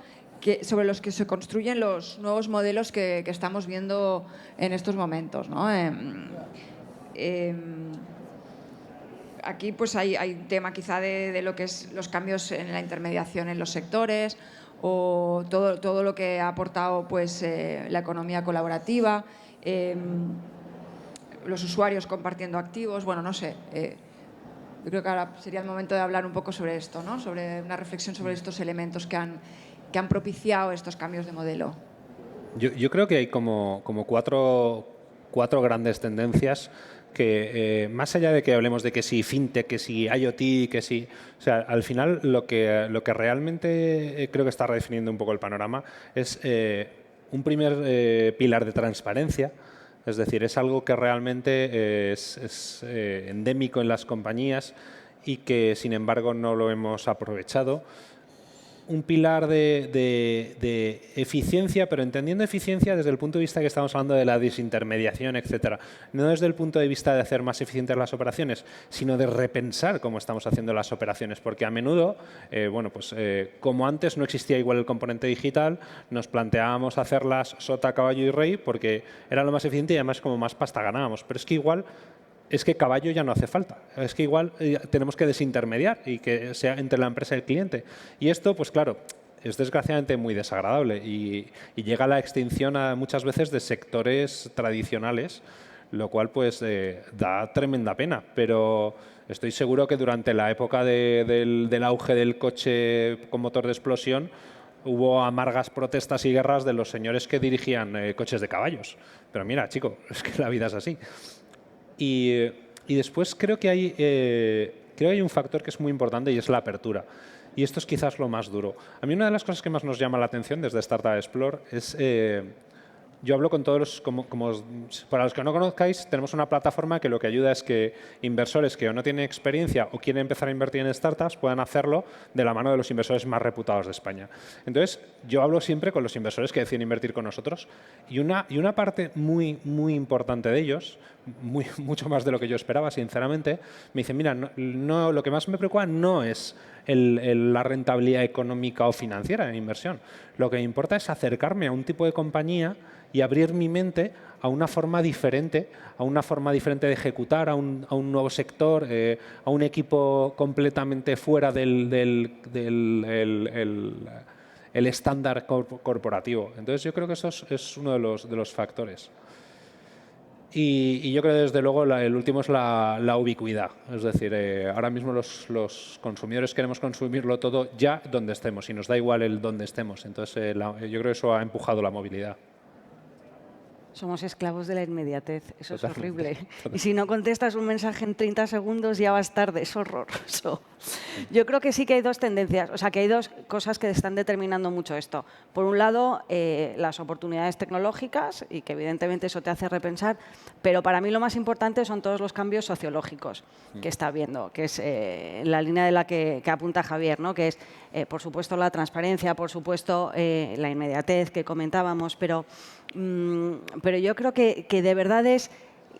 sobre los que se construyen los nuevos modelos que estamos viendo en estos momentos, ¿no? Aquí pues hay un tema quizá de lo que es los cambios en la intermediación en los sectores o todo lo que ha aportado pues, la economía colaborativa, los usuarios compartiendo activos, bueno, no sé. Yo creo que ahora sería el momento de hablar un poco sobre esto, ¿no? Sobre una reflexión sobre estos elementos que han propiciado estos cambios de modelo. Yo creo que hay como cuatro grandes tendencias que, más allá de que hablemos de que si fintech, que si IoT, que si... O sea, al final lo que realmente creo que está redefiniendo un poco el panorama es un primer pilar de transparencia. Es decir, es algo que realmente es endémico en las compañías y que, sin embargo, no lo hemos aprovechado. Un pilar de eficiencia, pero entendiendo eficiencia desde el punto de vista que estamos hablando de la desintermediación, etcétera. No desde el punto de vista de hacer más eficientes las operaciones, sino de repensar cómo estamos haciendo las operaciones, porque a menudo, como antes no existía igual el componente digital, nos planteábamos hacerlas sota, caballo y rey porque era lo más eficiente y además como más pasta ganábamos. Pero es que igual es que caballo ya no hace falta. Es que igual tenemos que desintermediar y que sea entre la empresa y el cliente. Y esto, pues claro, es desgraciadamente muy desagradable y llega a la extinción muchas veces de sectores tradicionales, lo cual pues da tremenda pena. Pero estoy seguro que durante la época del auge del coche con motor de explosión hubo amargas protestas y guerras de los señores que dirigían coches de caballos. Pero mira, chico, es que la vida es así. Y después creo que hay un factor que es muy importante y es la apertura. Y esto es quizás lo más duro. A mí una de las cosas que más nos llama la atención desde Startup Explore es... yo hablo con todos los... para los que no conozcáis, tenemos una plataforma que lo que ayuda es que inversores que o no tienen experiencia o quieren empezar a invertir en startups puedan hacerlo de la mano de los inversores más reputados de España. Entonces, yo hablo siempre con los inversores que deciden invertir con nosotros y una parte muy, muy importante de ellos, mucho más de lo que yo esperaba, sinceramente, me dicen, mira, no, lo que más me preocupa no es la rentabilidad económica o financiera en inversión. Lo que me importa es acercarme a un tipo de compañía y abrir mi mente a una forma diferente de ejecutar, a un nuevo sector, a un equipo completamente fuera del estándar corporativo. Entonces yo creo que eso es uno de los factores. Y yo creo que desde luego el último es la ubicuidad. Es decir, ahora mismo los consumidores queremos consumirlo todo ya donde estemos y nos da igual el dónde estemos. Entonces yo creo que eso ha empujado la movilidad. Somos esclavos de la inmediatez, eso Totalmente, es horrible. totalmente. Y si no contestas un mensaje en 30 segundos ya vas tarde, es horroroso. Yo creo que sí que hay dos tendencias, o sea, que hay dos cosas que están determinando mucho esto. Por un lado, las oportunidades tecnológicas, y que evidentemente eso te hace repensar, pero para mí lo más importante son todos los cambios sociológicos que está habiendo, que es la línea de la que apunta Javier, ¿no? Que es, por supuesto, la transparencia, por supuesto, la inmediatez que comentábamos, pero yo creo que de verdad es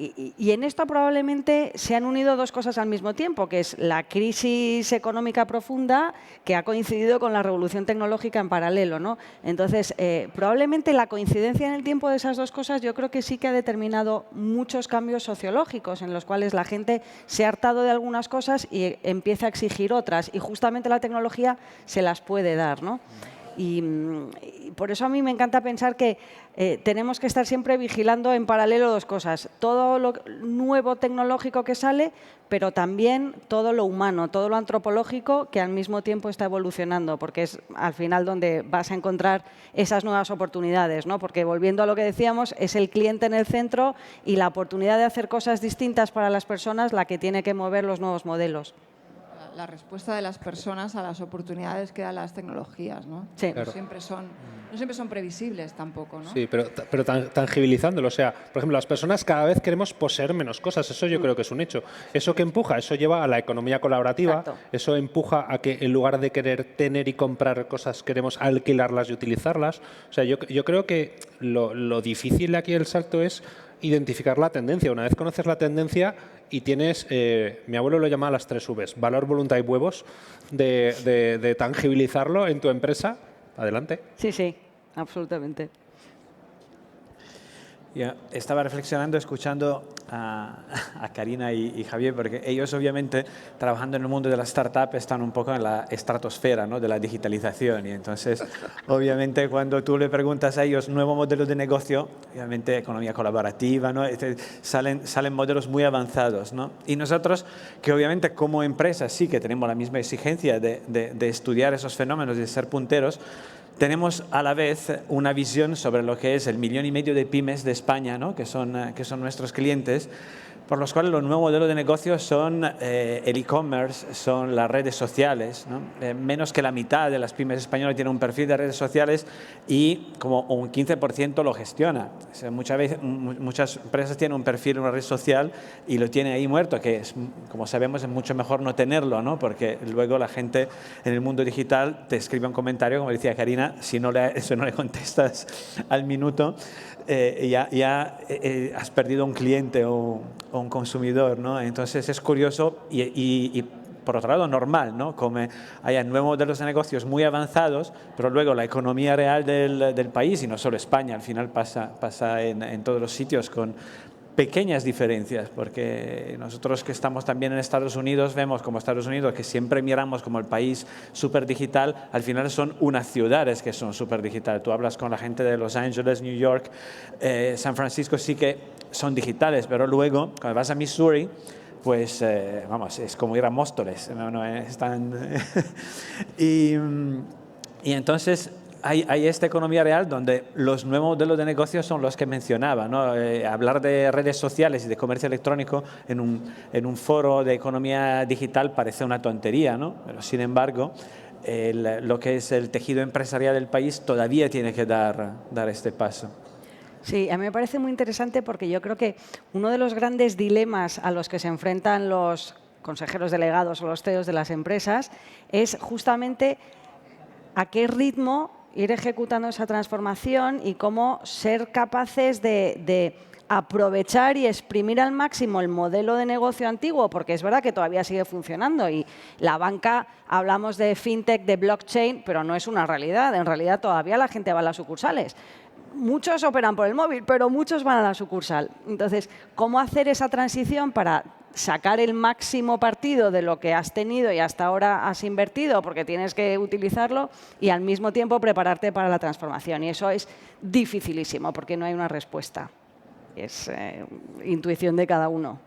Y en esto probablemente se han unido dos cosas al mismo tiempo, que es la crisis económica profunda que ha coincidido con la revolución tecnológica en paralelo, ¿no? Entonces, probablemente la coincidencia en el tiempo de esas dos cosas yo creo que sí que ha determinado muchos cambios sociológicos en los cuales la gente se ha hartado de algunas cosas y empieza a exigir otras. Y justamente la tecnología se las puede dar, ¿no? Y por eso a mí me encanta pensar que tenemos que estar siempre vigilando en paralelo dos cosas. Todo lo nuevo tecnológico que sale, pero también todo lo humano, todo lo antropológico que al mismo tiempo está evolucionando, porque es al final donde vas a encontrar esas nuevas oportunidades, ¿no? Porque volviendo a lo que decíamos, es el cliente en el centro y la oportunidad de hacer cosas distintas para las personas la que tiene que mover los nuevos modelos. La respuesta de las personas a las oportunidades que dan las tecnologías, ¿no? Sí. Claro. No siempre son previsibles tampoco, ¿no? Sí, pero tangibilizándolo. O sea, por ejemplo, las personas cada vez queremos poseer menos cosas. Eso yo creo que es un hecho. Eso que empuja, eso lleva a la economía colaborativa. Exacto. Eso empuja a que en lugar de querer tener y comprar cosas, queremos alquilarlas y utilizarlas. O sea, yo creo que lo difícil aquí del salto es identificar la tendencia. Una vez conoces la tendencia y tienes, mi abuelo lo llamaba las 3 Vs, valor, voluntad y huevos, de tangibilizarlo en tu empresa, adelante. Sí, sí, absolutamente. Yo estaba reflexionando, escuchando a Karina y Javier, porque ellos obviamente trabajando en el mundo de la startup están un poco en la estratosfera, ¿no?, de la digitalización. Y entonces, obviamente, cuando tú le preguntas a ellos nuevo modelo de negocio, obviamente economía colaborativa, ¿no?, salen modelos muy avanzados, ¿no? Y nosotros, que obviamente como empresa sí que tenemos la misma exigencia de estudiar esos fenómenos y de ser punteros, tenemos a la vez una visión sobre lo que es el 1,5 millones de pymes de España, ¿no?, que son nuestros clientes, por los cuales los nuevos modelos de negocio son el e-commerce, son las redes sociales, ¿no? Menos que la mitad de las pymes españolas tienen un perfil de redes sociales y como un 15% lo gestiona. O sea, muchas empresas tienen un perfil en una red social y lo tienen ahí muerto, que es, como sabemos, es mucho mejor no tenerlo, ¿no? Porque luego la gente en el mundo digital te escribe un comentario, como decía Karina, si no le contestas al minuto, ya has perdido un cliente o un consumidor, ¿no? Entonces es curioso y por otro lado normal, ¿no?, como haya nuevos modelos de negocios muy avanzados, pero luego la economía real del país, y no solo España, al final pasa en todos los sitios con pequeñas diferencias, porque nosotros que estamos también en Estados Unidos vemos como Estados Unidos, que siempre miramos como el país súper digital, al final son unas ciudades que son súper digital. Tú hablas con la gente de Los Ángeles, New York, San Francisco, sí que son digitales, pero luego cuando vas a Missouri, pues vamos, es como ir a Móstoles, no es tan y entonces hay esta economía real donde los nuevos modelos de negocio son los que mencionaba, ¿no? Hablar de redes sociales y de comercio electrónico en un foro de economía digital parece una tontería, ¿no? Pero sin embargo, lo que es el tejido empresarial del país todavía tiene que dar este paso. Sí, a mí me parece muy interesante porque yo creo que uno de los grandes dilemas a los que se enfrentan los consejeros delegados o los CEOs de las empresas es justamente a qué ritmo ir ejecutando esa transformación y cómo ser capaces de aprovechar y exprimir al máximo el modelo de negocio antiguo, porque es verdad que todavía sigue funcionando y la banca, hablamos de fintech, de blockchain, pero no es una realidad. En realidad todavía la gente va a las sucursales. Muchos operan por el móvil, pero muchos van a la sucursal. Entonces, ¿cómo hacer esa transición para sacar el máximo partido de lo que has tenido y hasta ahora has invertido, porque tienes que utilizarlo, y al mismo tiempo prepararte para la transformación? Y eso es dificilísimo, porque no hay una respuesta. Es intuición de cada uno.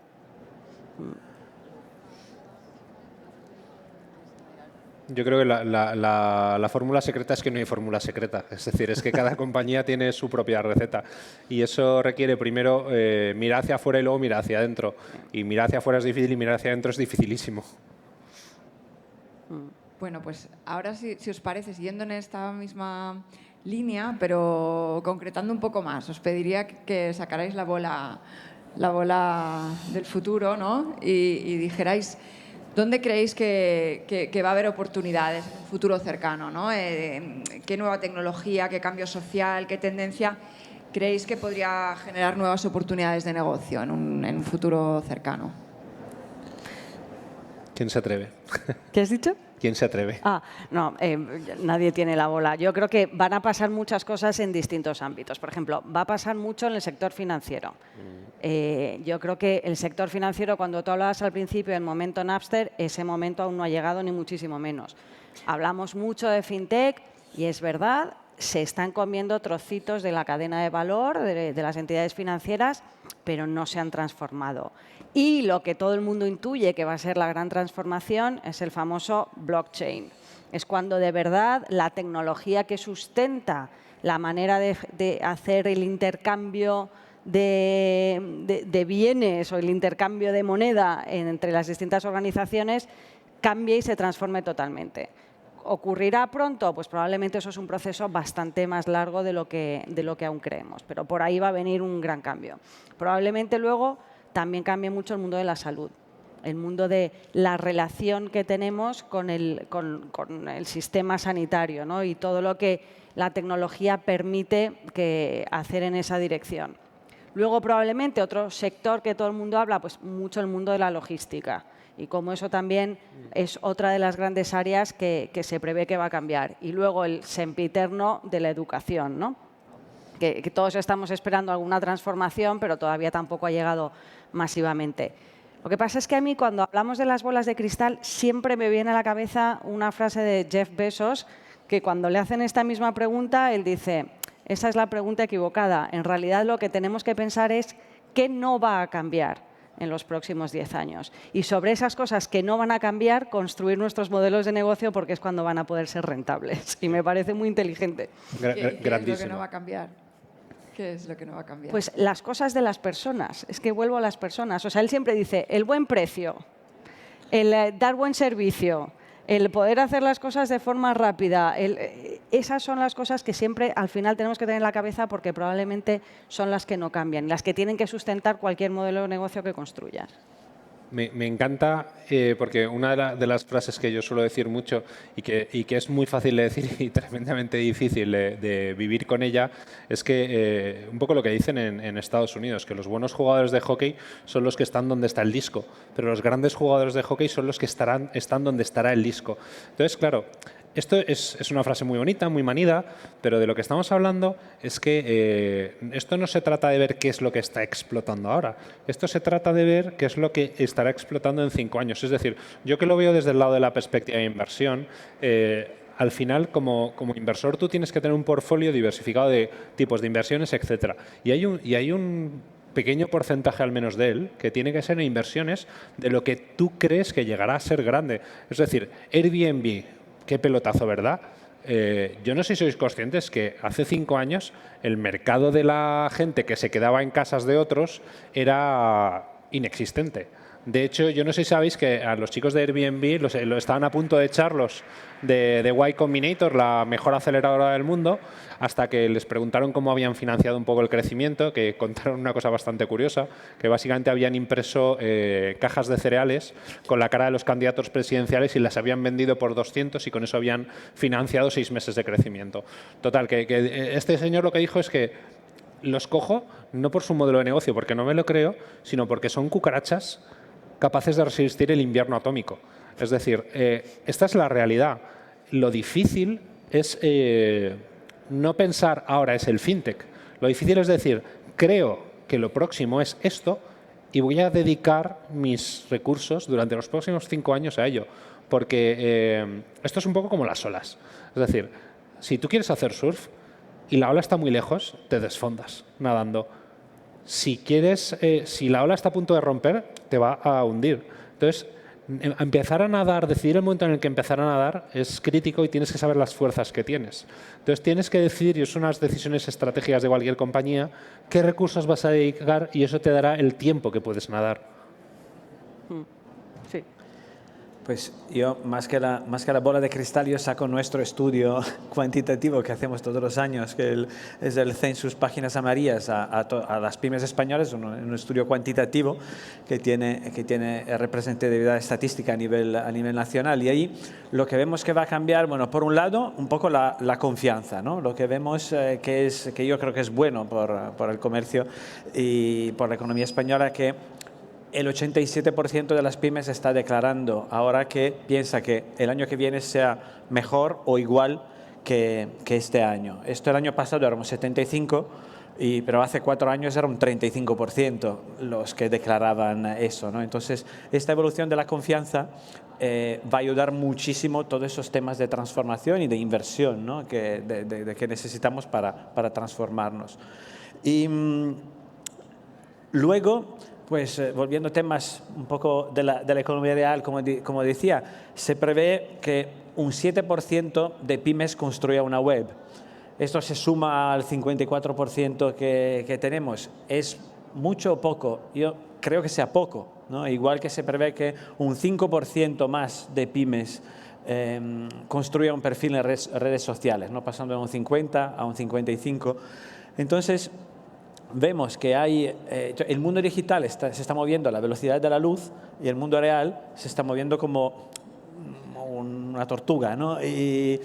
Yo creo que la fórmula secreta es que no hay fórmula secreta. Es decir, es que cada compañía tiene su propia receta. Y eso requiere primero mirar hacia afuera y luego mirar hacia adentro. Y mirar hacia afuera es difícil y mirar hacia adentro es dificilísimo. Bueno, pues ahora si os parece, siguiendo en esta misma línea, pero concretando un poco más, os pediría que sacarais la bola del futuro, ¿no? Y dijerais ¿dónde creéis que va a haber oportunidades en un futuro cercano, ¿no? ¿Qué nueva tecnología, qué cambio social, qué tendencia ¿creéis que podría generar nuevas oportunidades de negocio en un futuro cercano? ¿Quién se atreve? ¿Qué has dicho? ¿Quién se atreve? No, nadie tiene la bola. Yo creo que van a pasar muchas cosas en distintos ámbitos. Por ejemplo, va a pasar mucho en el sector financiero. Yo creo que el sector financiero, cuando tú hablabas al principio del momento Napster, ese momento aún no ha llegado ni muchísimo menos. Hablamos mucho de fintech y es verdad, se están comiendo trocitos de la cadena de valor de las entidades financieras, pero no se han transformado. Y lo que todo el mundo intuye que va a ser la gran transformación es el famoso blockchain. Es cuando de verdad la tecnología que sustenta la manera de hacer el intercambio de bienes o el intercambio de moneda entre las distintas organizaciones cambie y se transforme totalmente. ¿Ocurrirá pronto? Pues probablemente eso es un proceso bastante más largo de lo que aún creemos, pero por ahí va a venir un gran cambio. Probablemente luego también cambie mucho el mundo de la salud, el mundo de la relación que tenemos con el sistema sanitario, ¿no? Y todo lo que la tecnología permite hacer en esa dirección. Luego probablemente otro sector que todo el mundo habla, pues mucho el mundo de la logística. Y como eso también es otra de las grandes áreas que se prevé que va a cambiar. Y luego el sempiterno de la educación, ¿no? Que todos estamos esperando alguna transformación, pero todavía tampoco ha llegado masivamente. Lo que pasa es que a mí, cuando hablamos de las bolas de cristal, siempre me viene a la cabeza una frase de Jeff Bezos, que cuando le hacen esta misma pregunta, él dice, esa es la pregunta equivocada. En realidad lo que tenemos que pensar es qué no va a cambiar en los próximos 10 años. Y sobre esas cosas que no van a cambiar, construir nuestros modelos de negocio, porque es cuando van a poder ser rentables. Y me parece muy inteligente. ¿Qué es lo que no va a cambiar? ¿Qué es lo que no va a cambiar? Pues las cosas de las personas. Es que vuelvo a las personas. O sea, él siempre dice, el buen precio, el dar buen servicio, el poder hacer las cosas de forma rápida, esas son las cosas que siempre al final tenemos que tener en la cabeza, porque probablemente son las que no cambian, las que tienen que sustentar cualquier modelo de negocio que construyas. Me encanta porque una de las frases que yo suelo decir mucho y que es muy fácil de decir y tremendamente difícil de vivir con ella es que un poco lo que dicen en Estados Unidos, que los buenos jugadores de hockey son los que están donde está el disco, pero los grandes jugadores de hockey son los que están donde estará el disco. Entonces, claro, esto es una frase muy bonita, muy manida, pero de lo que estamos hablando es que esto no se trata de ver qué es lo que está explotando ahora. Esto se trata de ver qué es lo que estará explotando en 5 años. Es decir, yo que lo veo desde el lado de la perspectiva de inversión, al final, como inversor, tú tienes que tener un portfolio diversificado de tipos de inversiones, etcétera. Y hay un pequeño porcentaje al menos de él que tiene que ser en inversiones de lo que tú crees que llegará a ser grande. Es decir, Airbnb, qué pelotazo, ¿verdad? Yo no sé si sois conscientes que hace 5 años el mercado de la gente que se quedaba en casas de otros era inexistente. De hecho, yo no sé si sabéis que a los chicos de Airbnb lo estaban a punto de echarlos de Y Combinator, la mejor aceleradora del mundo, hasta que les preguntaron cómo habían financiado un poco el crecimiento, que contaron una cosa bastante curiosa, que básicamente habían impreso cajas de cereales con la cara de los candidatos presidenciales y las habían vendido por 200 y con eso habían financiado 6 meses de crecimiento. Total, que este señor lo que dijo es que los cojo no por su modelo de negocio, porque no me lo creo, sino porque son cucarachas capaces de resistir el invierno atómico. Es decir, esta es la realidad. Lo difícil es no pensar ahora es el fintech. Lo difícil es decir, creo que lo próximo es esto y voy a dedicar mis recursos durante los próximos 5 años a ello. Porque esto es un poco como las olas. Es decir, si tú quieres hacer surf y la ola está muy lejos, te desfondas nadando. Si la ola está a punto de romper, te va a hundir. Entonces, empezar a nadar, decidir el momento en el que empezar a nadar es crítico y tienes que saber las fuerzas que tienes. Entonces, tienes que decidir, y son unas decisiones estratégicas de cualquier compañía, qué recursos vas a dedicar y eso te dará el tiempo que puedes nadar. Sí. Pues yo, más que la bola de cristal, yo saco nuestro estudio cuantitativo que hacemos todos los años, que es el Census Páginas Amarillas a las pymes españolas, un estudio cuantitativo que tiene representatividad estadística a nivel nacional. Y ahí lo que vemos que va a cambiar, bueno, por un lado, un poco la confianza, ¿no? Lo que vemos que yo creo que es bueno por el comercio y por la economía española, que el 87% de las pymes está declarando ahora que piensa que el año que viene sea mejor o igual que este año. Esto el año pasado era un 75%, pero hace 4 años era un 35% los que declaraban eso, ¿no? Entonces, esta evolución de la confianza va a ayudar muchísimo todos esos temas de transformación y de inversión, ¿no? que necesitamos para transformarnos. Y luego, pues volviendo a temas un poco de la economía real, como decía, se prevé que un 7% de pymes construya una web. Esto se suma al 54% que tenemos. ¿Es mucho o poco? Yo creo que sea poco, ¿no? Igual que se prevé que un 5% más de pymes construya un perfil en redes sociales, ¿no? Pasando de un 50 a un 55. Entonces, vemos que el mundo digital se está moviendo a la velocidad de la luz y el mundo real se está moviendo como una tortuga, ¿no? Y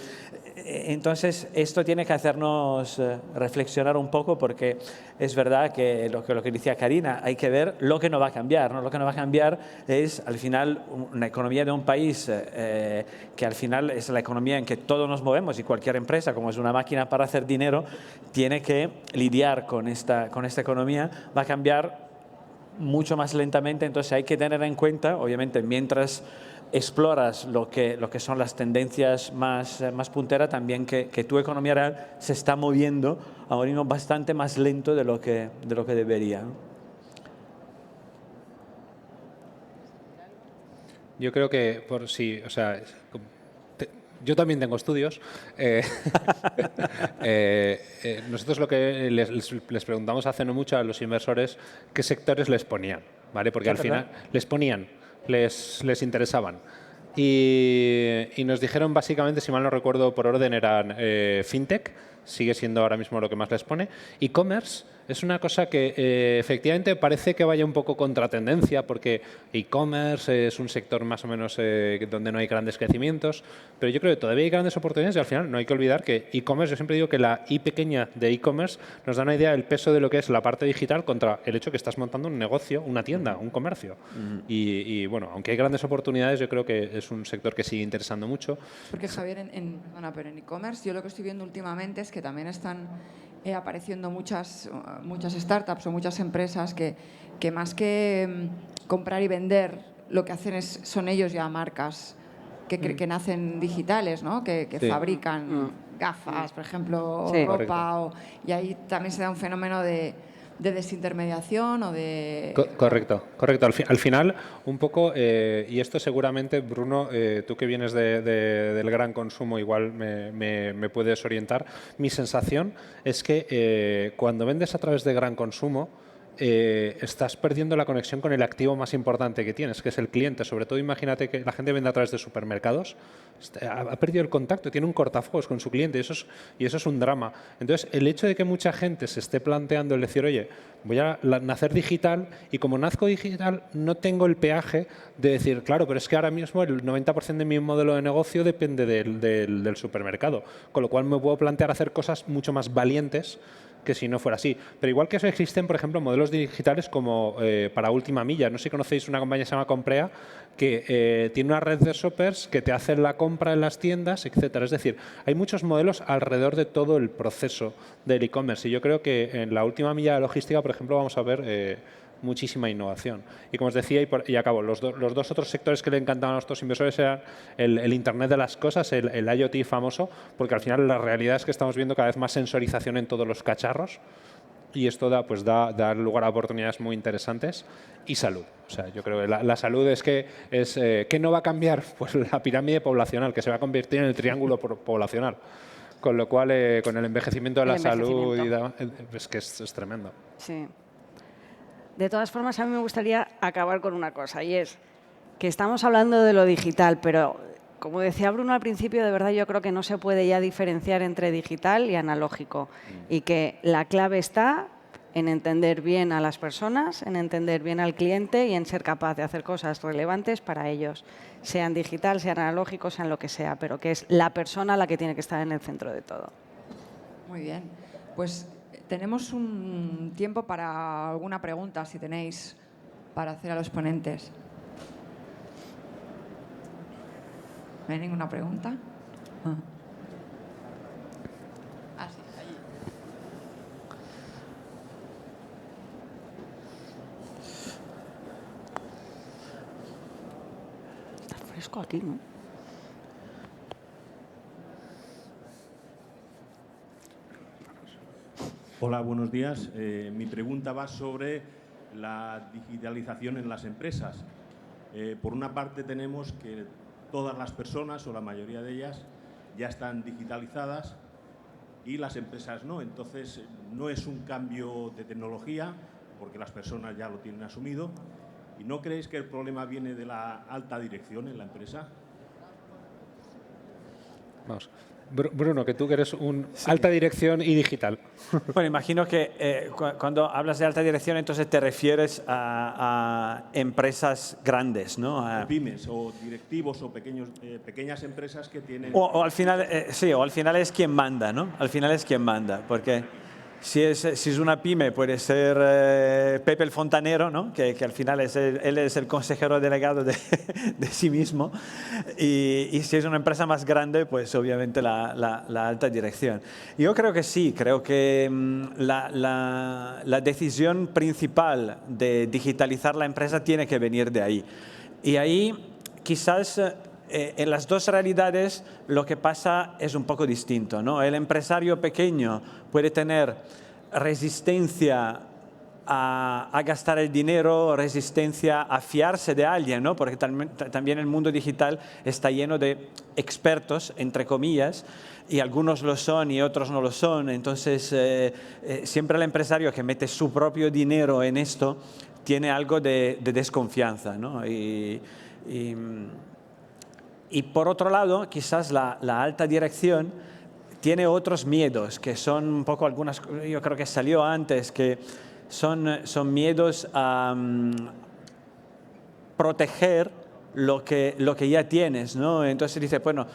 entonces esto tiene que hacernos reflexionar un poco, porque es verdad que lo que decía Karina, hay que ver lo que no va a cambiar, ¿no? Lo que no va a cambiar es al final una economía de un país que al final es la economía en que todos nos movemos, y cualquier empresa, como es una máquina para hacer dinero, tiene que lidiar con esta economía. Va a cambiar mucho más lentamente, entonces hay que tener en cuenta, obviamente, mientras exploras lo que son las tendencias más punteras, también que tu economía real se está moviendo a un ritmo bastante más lento de lo que debería, ¿no? Yo creo que yo también tengo estudios. Nosotros lo que les preguntamos hace no mucho a los inversores qué sectores les ponían, ¿vale? Porque al final les interesaban. Y nos dijeron básicamente, si mal no recuerdo por orden, eran fintech, sigue siendo ahora mismo lo que más les pone. E-commerce es una cosa que efectivamente parece que vaya un poco contra tendencia, porque e-commerce es un sector más o menos donde no hay grandes crecimientos, pero yo creo que todavía hay grandes oportunidades, y al final no hay que olvidar que e-commerce, yo siempre digo que la I pequeña de e-commerce nos da una idea del peso de lo que es la parte digital contra el hecho que estás montando un negocio, una tienda, un comercio. Y bueno, aunque hay grandes oportunidades, yo creo que es un sector que sigue interesando mucho. Porque, Javier, pero en e-commerce yo lo que estoy viendo últimamente es que también están apareciendo muchas startups o muchas empresas que más que comprar y vender, lo que hacen son ellos ya marcas que nacen digitales, ¿no? Que fabrican gafas, por ejemplo, o ropa, y ahí también se da un fenómeno de desintermediación o de... Correcto. Al final, un poco, y esto seguramente, Bruno, tú que vienes del gran consumo, igual me puedes orientar. Mi sensación es que cuando vendes a través de gran consumo, estás perdiendo la conexión con el activo más importante que tienes, que es el cliente. Sobre todo, imagínate que la gente vende a través de supermercados, ha perdido el contacto, tiene un cortafuegos con su cliente, y eso es un drama. Entonces, el hecho de que mucha gente se esté planteando el decir, oye, voy a nacer digital, y como nazco digital no tengo el peaje de decir, claro, pero es que ahora mismo el 90% de mi modelo de negocio depende del supermercado, con lo cual me puedo plantear hacer cosas mucho más valientes que si no fuera así. Pero igual que eso, existen, por ejemplo, modelos digitales como para última milla. No sé si conocéis una compañía que se llama Comprea, que tiene una red de shoppers que te hacen la compra en las tiendas, etcétera. Es decir, hay muchos modelos alrededor de todo el proceso del e-commerce, y yo creo que en la última milla de logística, por ejemplo, vamos a ver muchísima innovación. Y como os decía, y acabo, los dos otros sectores que le encantaban a nuestros inversores eran el Internet de las cosas, el IoT famoso, porque al final la realidad es que estamos viendo cada vez más sensorización en todos los cacharros, y esto da lugar a oportunidades muy interesantes. Y salud. O sea, yo creo que la salud ¿qué no va a cambiar? Pues la pirámide poblacional, que se va a convertir en el triángulo poblacional. Con lo cual, con el envejecimiento de la salud, es que es tremendo. Sí. De todas formas, a mí me gustaría acabar con una cosa, y es, que estamos hablando de lo digital, pero como decía Bruno al principio, de verdad yo creo que no se puede ya diferenciar entre digital y analógico y que la clave está en entender bien a las personas, en entender bien al cliente y en ser capaz de hacer cosas relevantes para ellos, sean digital, sean analógicos, sean lo que sea, pero que es la persona la que tiene que estar en el centro de todo. Muy bien. Pues tenemos un tiempo para alguna pregunta, si tenéis, para hacer a los ponentes. ¿No hay ninguna pregunta? Ah, sí, allí. Está fresco aquí, ¿no? Hola, buenos días. Mi pregunta va sobre la digitalización en las empresas. Por una parte tenemos que todas las personas, o la mayoría de ellas, ya están digitalizadas y las empresas no. Entonces, no es un cambio de tecnología, porque las personas ya lo tienen asumido. ¿Y no creéis que el problema viene de la alta dirección en la empresa? Vamos. Bruno, que tú que eres alta dirección y digital. Bueno, imagino que cuando hablas de alta dirección, entonces te refieres a empresas grandes, ¿no? O pymes, o directivos, o pequeñas empresas que tienen... O al final, sí, o al final es quien manda, ¿no? Al final es quien manda, porque si es una pyme puede ser Pepe el fontanero, ¿no? Que al final él es el consejero delegado de sí mismo. Y si es una empresa más grande, pues obviamente la alta dirección. Yo creo que sí, creo que la decisión principal de digitalizar la empresa tiene que venir de ahí. Y ahí quizás... en las dos realidades lo que pasa es un poco distinto, ¿no? El empresario pequeño puede tener resistencia a gastar el dinero, resistencia a fiarse de alguien, ¿no? Porque también el mundo digital está lleno de expertos, entre comillas, y algunos lo son y otros no lo son. Entonces, siempre el empresario que mete su propio dinero en esto tiene algo de desconfianza, ¿no? Y por otro lado, quizás la alta dirección tiene otros miedos, que son un poco algunas, yo creo que salió antes, que son miedos a proteger lo que ya tienes, ¿no? Entonces dice, bueno,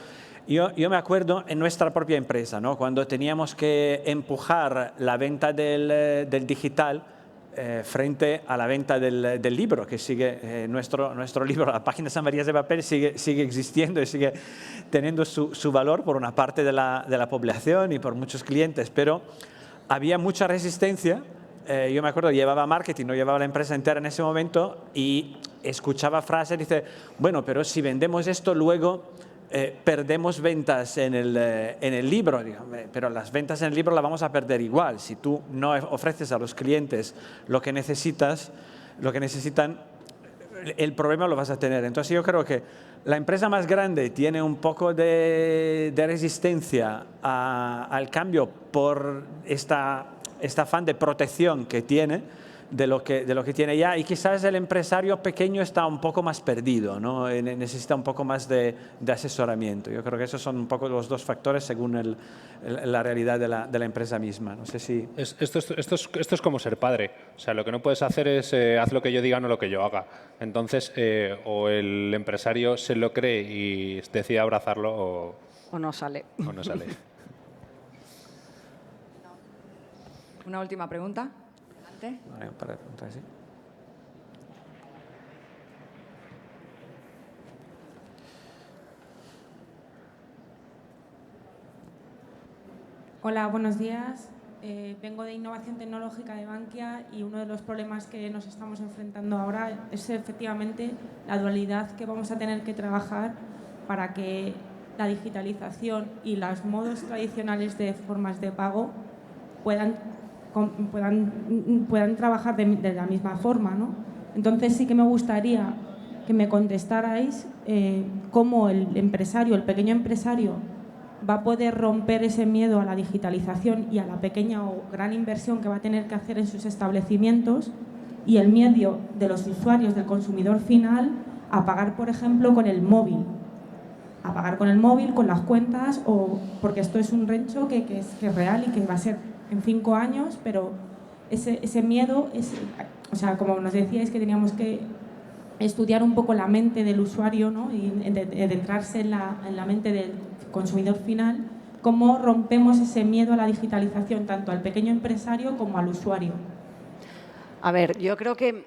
yo me acuerdo en nuestra propia empresa, ¿no? Cuando teníamos que empujar la venta del digital, frente a la venta del libro, que sigue nuestro libro, la página San Marías de Papel, sigue existiendo y sigue teniendo su valor por una parte de la población y por muchos clientes, pero había mucha resistencia. Yo me acuerdo, llevaba marketing, no llevaba la empresa entera en ese momento y escuchaba frases, dice, bueno, pero si vendemos esto luego perdemos ventas en el libro, pero las ventas en el libro las vamos a perder igual. Si tú no ofreces a los clientes lo que necesitan, el problema lo vas a tener. Entonces yo creo que la empresa más grande tiene un poco de resistencia al cambio por este afán de protección que tiene de lo que tiene ya, y quizás el empresario pequeño está un poco más perdido, ¿no? Necesita un poco más de asesoramiento. Yo creo que esos son un poco los dos factores según la realidad de la empresa misma. No sé si... Esto es como ser padre. O sea, lo que no puedes hacer es haz lo que yo diga, no lo que yo haga. Entonces, o el empresario se lo cree y decide abrazarlo o no sale. O no sale. Una última pregunta. Para preguntar, ¿sí? Hola, buenos días. Vengo de Innovación Tecnológica de Bankia y uno de los problemas que nos estamos enfrentando ahora es efectivamente la dualidad que vamos a tener que trabajar para que la digitalización y los modos tradicionales de formas de pago puedan trabajar de la misma forma, ¿no? Entonces sí que me gustaría que me contestarais cómo el pequeño empresario, va a poder romper ese miedo a la digitalización y a la pequeña o gran inversión que va a tener que hacer en sus establecimientos, y el miedo de los usuarios, del consumidor final, a pagar, por ejemplo, con el móvil. A pagar con el móvil, con las cuentas, porque esto es un rencho que es real y que va a ser en 5 años, pero ese miedo, o sea, como nos decíais que teníamos que estudiar un poco la mente del usuario, ¿no? Y adentrarse en la mente del consumidor final, cómo rompemos ese miedo a la digitalización, tanto al pequeño empresario como al usuario. A ver, yo creo que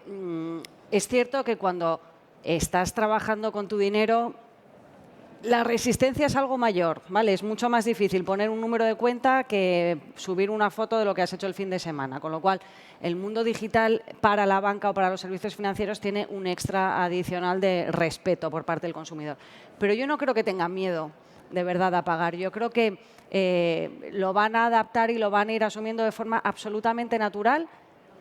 es cierto que cuando estás trabajando con tu dinero, la resistencia es algo mayor, ¿vale? Es mucho más difícil poner un número de cuenta que subir una foto de lo que has hecho el fin de semana. Con lo cual, el mundo digital para la banca o para los servicios financieros tiene un extra adicional de respeto por parte del consumidor. Pero yo no creo que tengan miedo de verdad a pagar. Yo creo que lo van a adaptar y lo van a ir asumiendo de forma absolutamente natural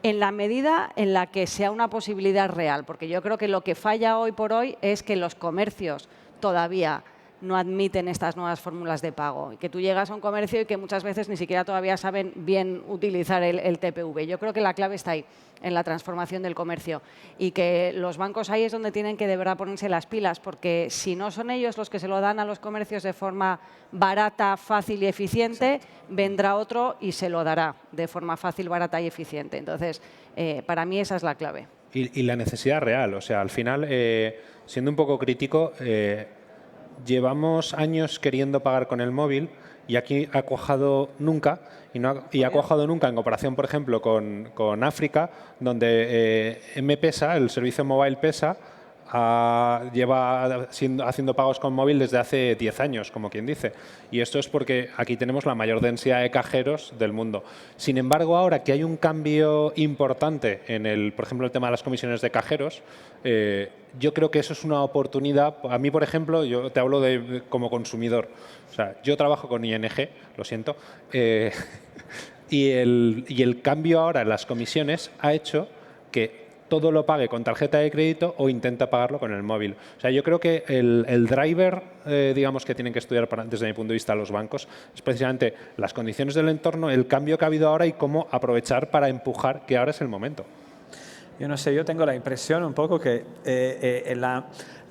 en la medida en la que sea una posibilidad real. Porque yo creo que lo que falla hoy por hoy es que los comercios todavía no admiten estas nuevas fórmulas de pago. Y que tú llegas a un comercio y que muchas veces ni siquiera todavía saben bien utilizar el TPV. Yo creo que la clave está ahí, en la transformación del comercio. Y que los bancos ahí es donde tienen que de verdad ponerse las pilas, porque si no son ellos los que se lo dan a los comercios de forma barata, fácil y eficiente, vendrá otro y se lo dará de forma fácil, barata y eficiente. Entonces, para mí esa es la clave. Y la necesidad real, o sea, al final, siendo un poco crítico, llevamos años queriendo pagar con el móvil y aquí ha cuajado nunca, y ha cuajado nunca en comparación, por ejemplo, con África, donde M-Pesa, el servicio Mobile Pesa, lleva haciendo pagos con móvil desde hace 10 años, como quien dice. Y esto es porque aquí tenemos la mayor densidad de cajeros del mundo. Sin embargo, ahora que hay un cambio importante en, por ejemplo, el tema de las comisiones de cajeros, yo creo que eso es una oportunidad. A mí, por ejemplo, yo te hablo como consumidor. O sea, yo trabajo con ING, lo siento, y el cambio ahora en las comisiones ha hecho que todo lo pague con tarjeta de crédito o intenta pagarlo con el móvil. O sea, yo creo que el driver, digamos, que tienen que estudiar desde mi punto de vista los bancos es precisamente las condiciones del entorno, el cambio que ha habido ahora y cómo aprovechar para empujar que ahora es el momento. Yo no sé, yo tengo la impresión un poco que la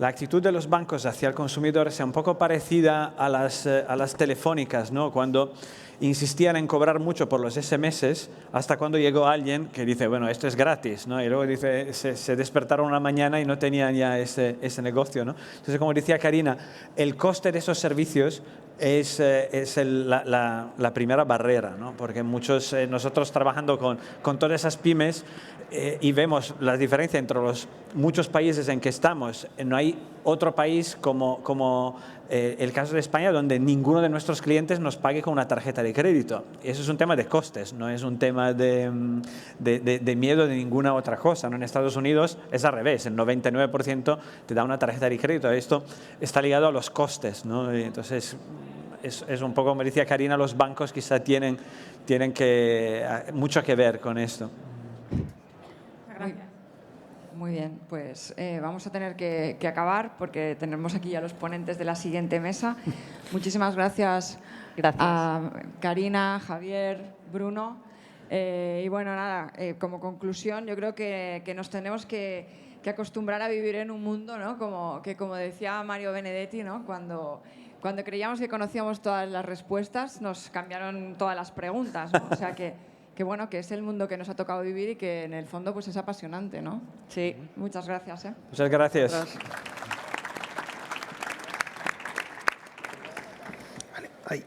actitud de los bancos hacia el consumidor sea un poco parecida a las telefónicas, ¿no? Cuando insistían en cobrar mucho por los SMS, hasta cuando llegó alguien que dice, bueno, esto es gratis, ¿no? Y luego dice, se despertaron una mañana y no tenían ya ese negocio, ¿no? Entonces, como decía Karina, el coste de esos servicios es la primera barrera, ¿no? Porque nosotros trabajando con todas esas pymes y vemos la diferencia entre los muchos países en que estamos. No hay otro país como el caso de España donde ninguno de nuestros clientes nos pague con una tarjeta de crédito. Y eso es un tema de costes, no es un tema de miedo de ninguna otra cosa, ¿no? En Estados Unidos es al revés, el 99% te da una tarjeta de crédito. Esto está ligado a los costes, ¿no? Y entonces es un poco, como decía Karina, los bancos quizá tienen mucho que ver con esto. Muy bien, pues vamos a tener que acabar porque tenemos aquí a los ponentes de la siguiente mesa. Muchísimas gracias a Karina, Javier, Bruno. Y bueno, nada, como conclusión, yo creo que nos tenemos que acostumbrar a vivir en un mundo, ¿no? Como decía Mario Benedetti, ¿no? Cuando creíamos que conocíamos todas las respuestas, nos cambiaron todas las preguntas, ¿no? O sea que bueno, que es el mundo que nos ha tocado vivir y que en el fondo pues es apasionante, ¿no? Sí, muchas gracias. Muchas gracias. Vale, ahí.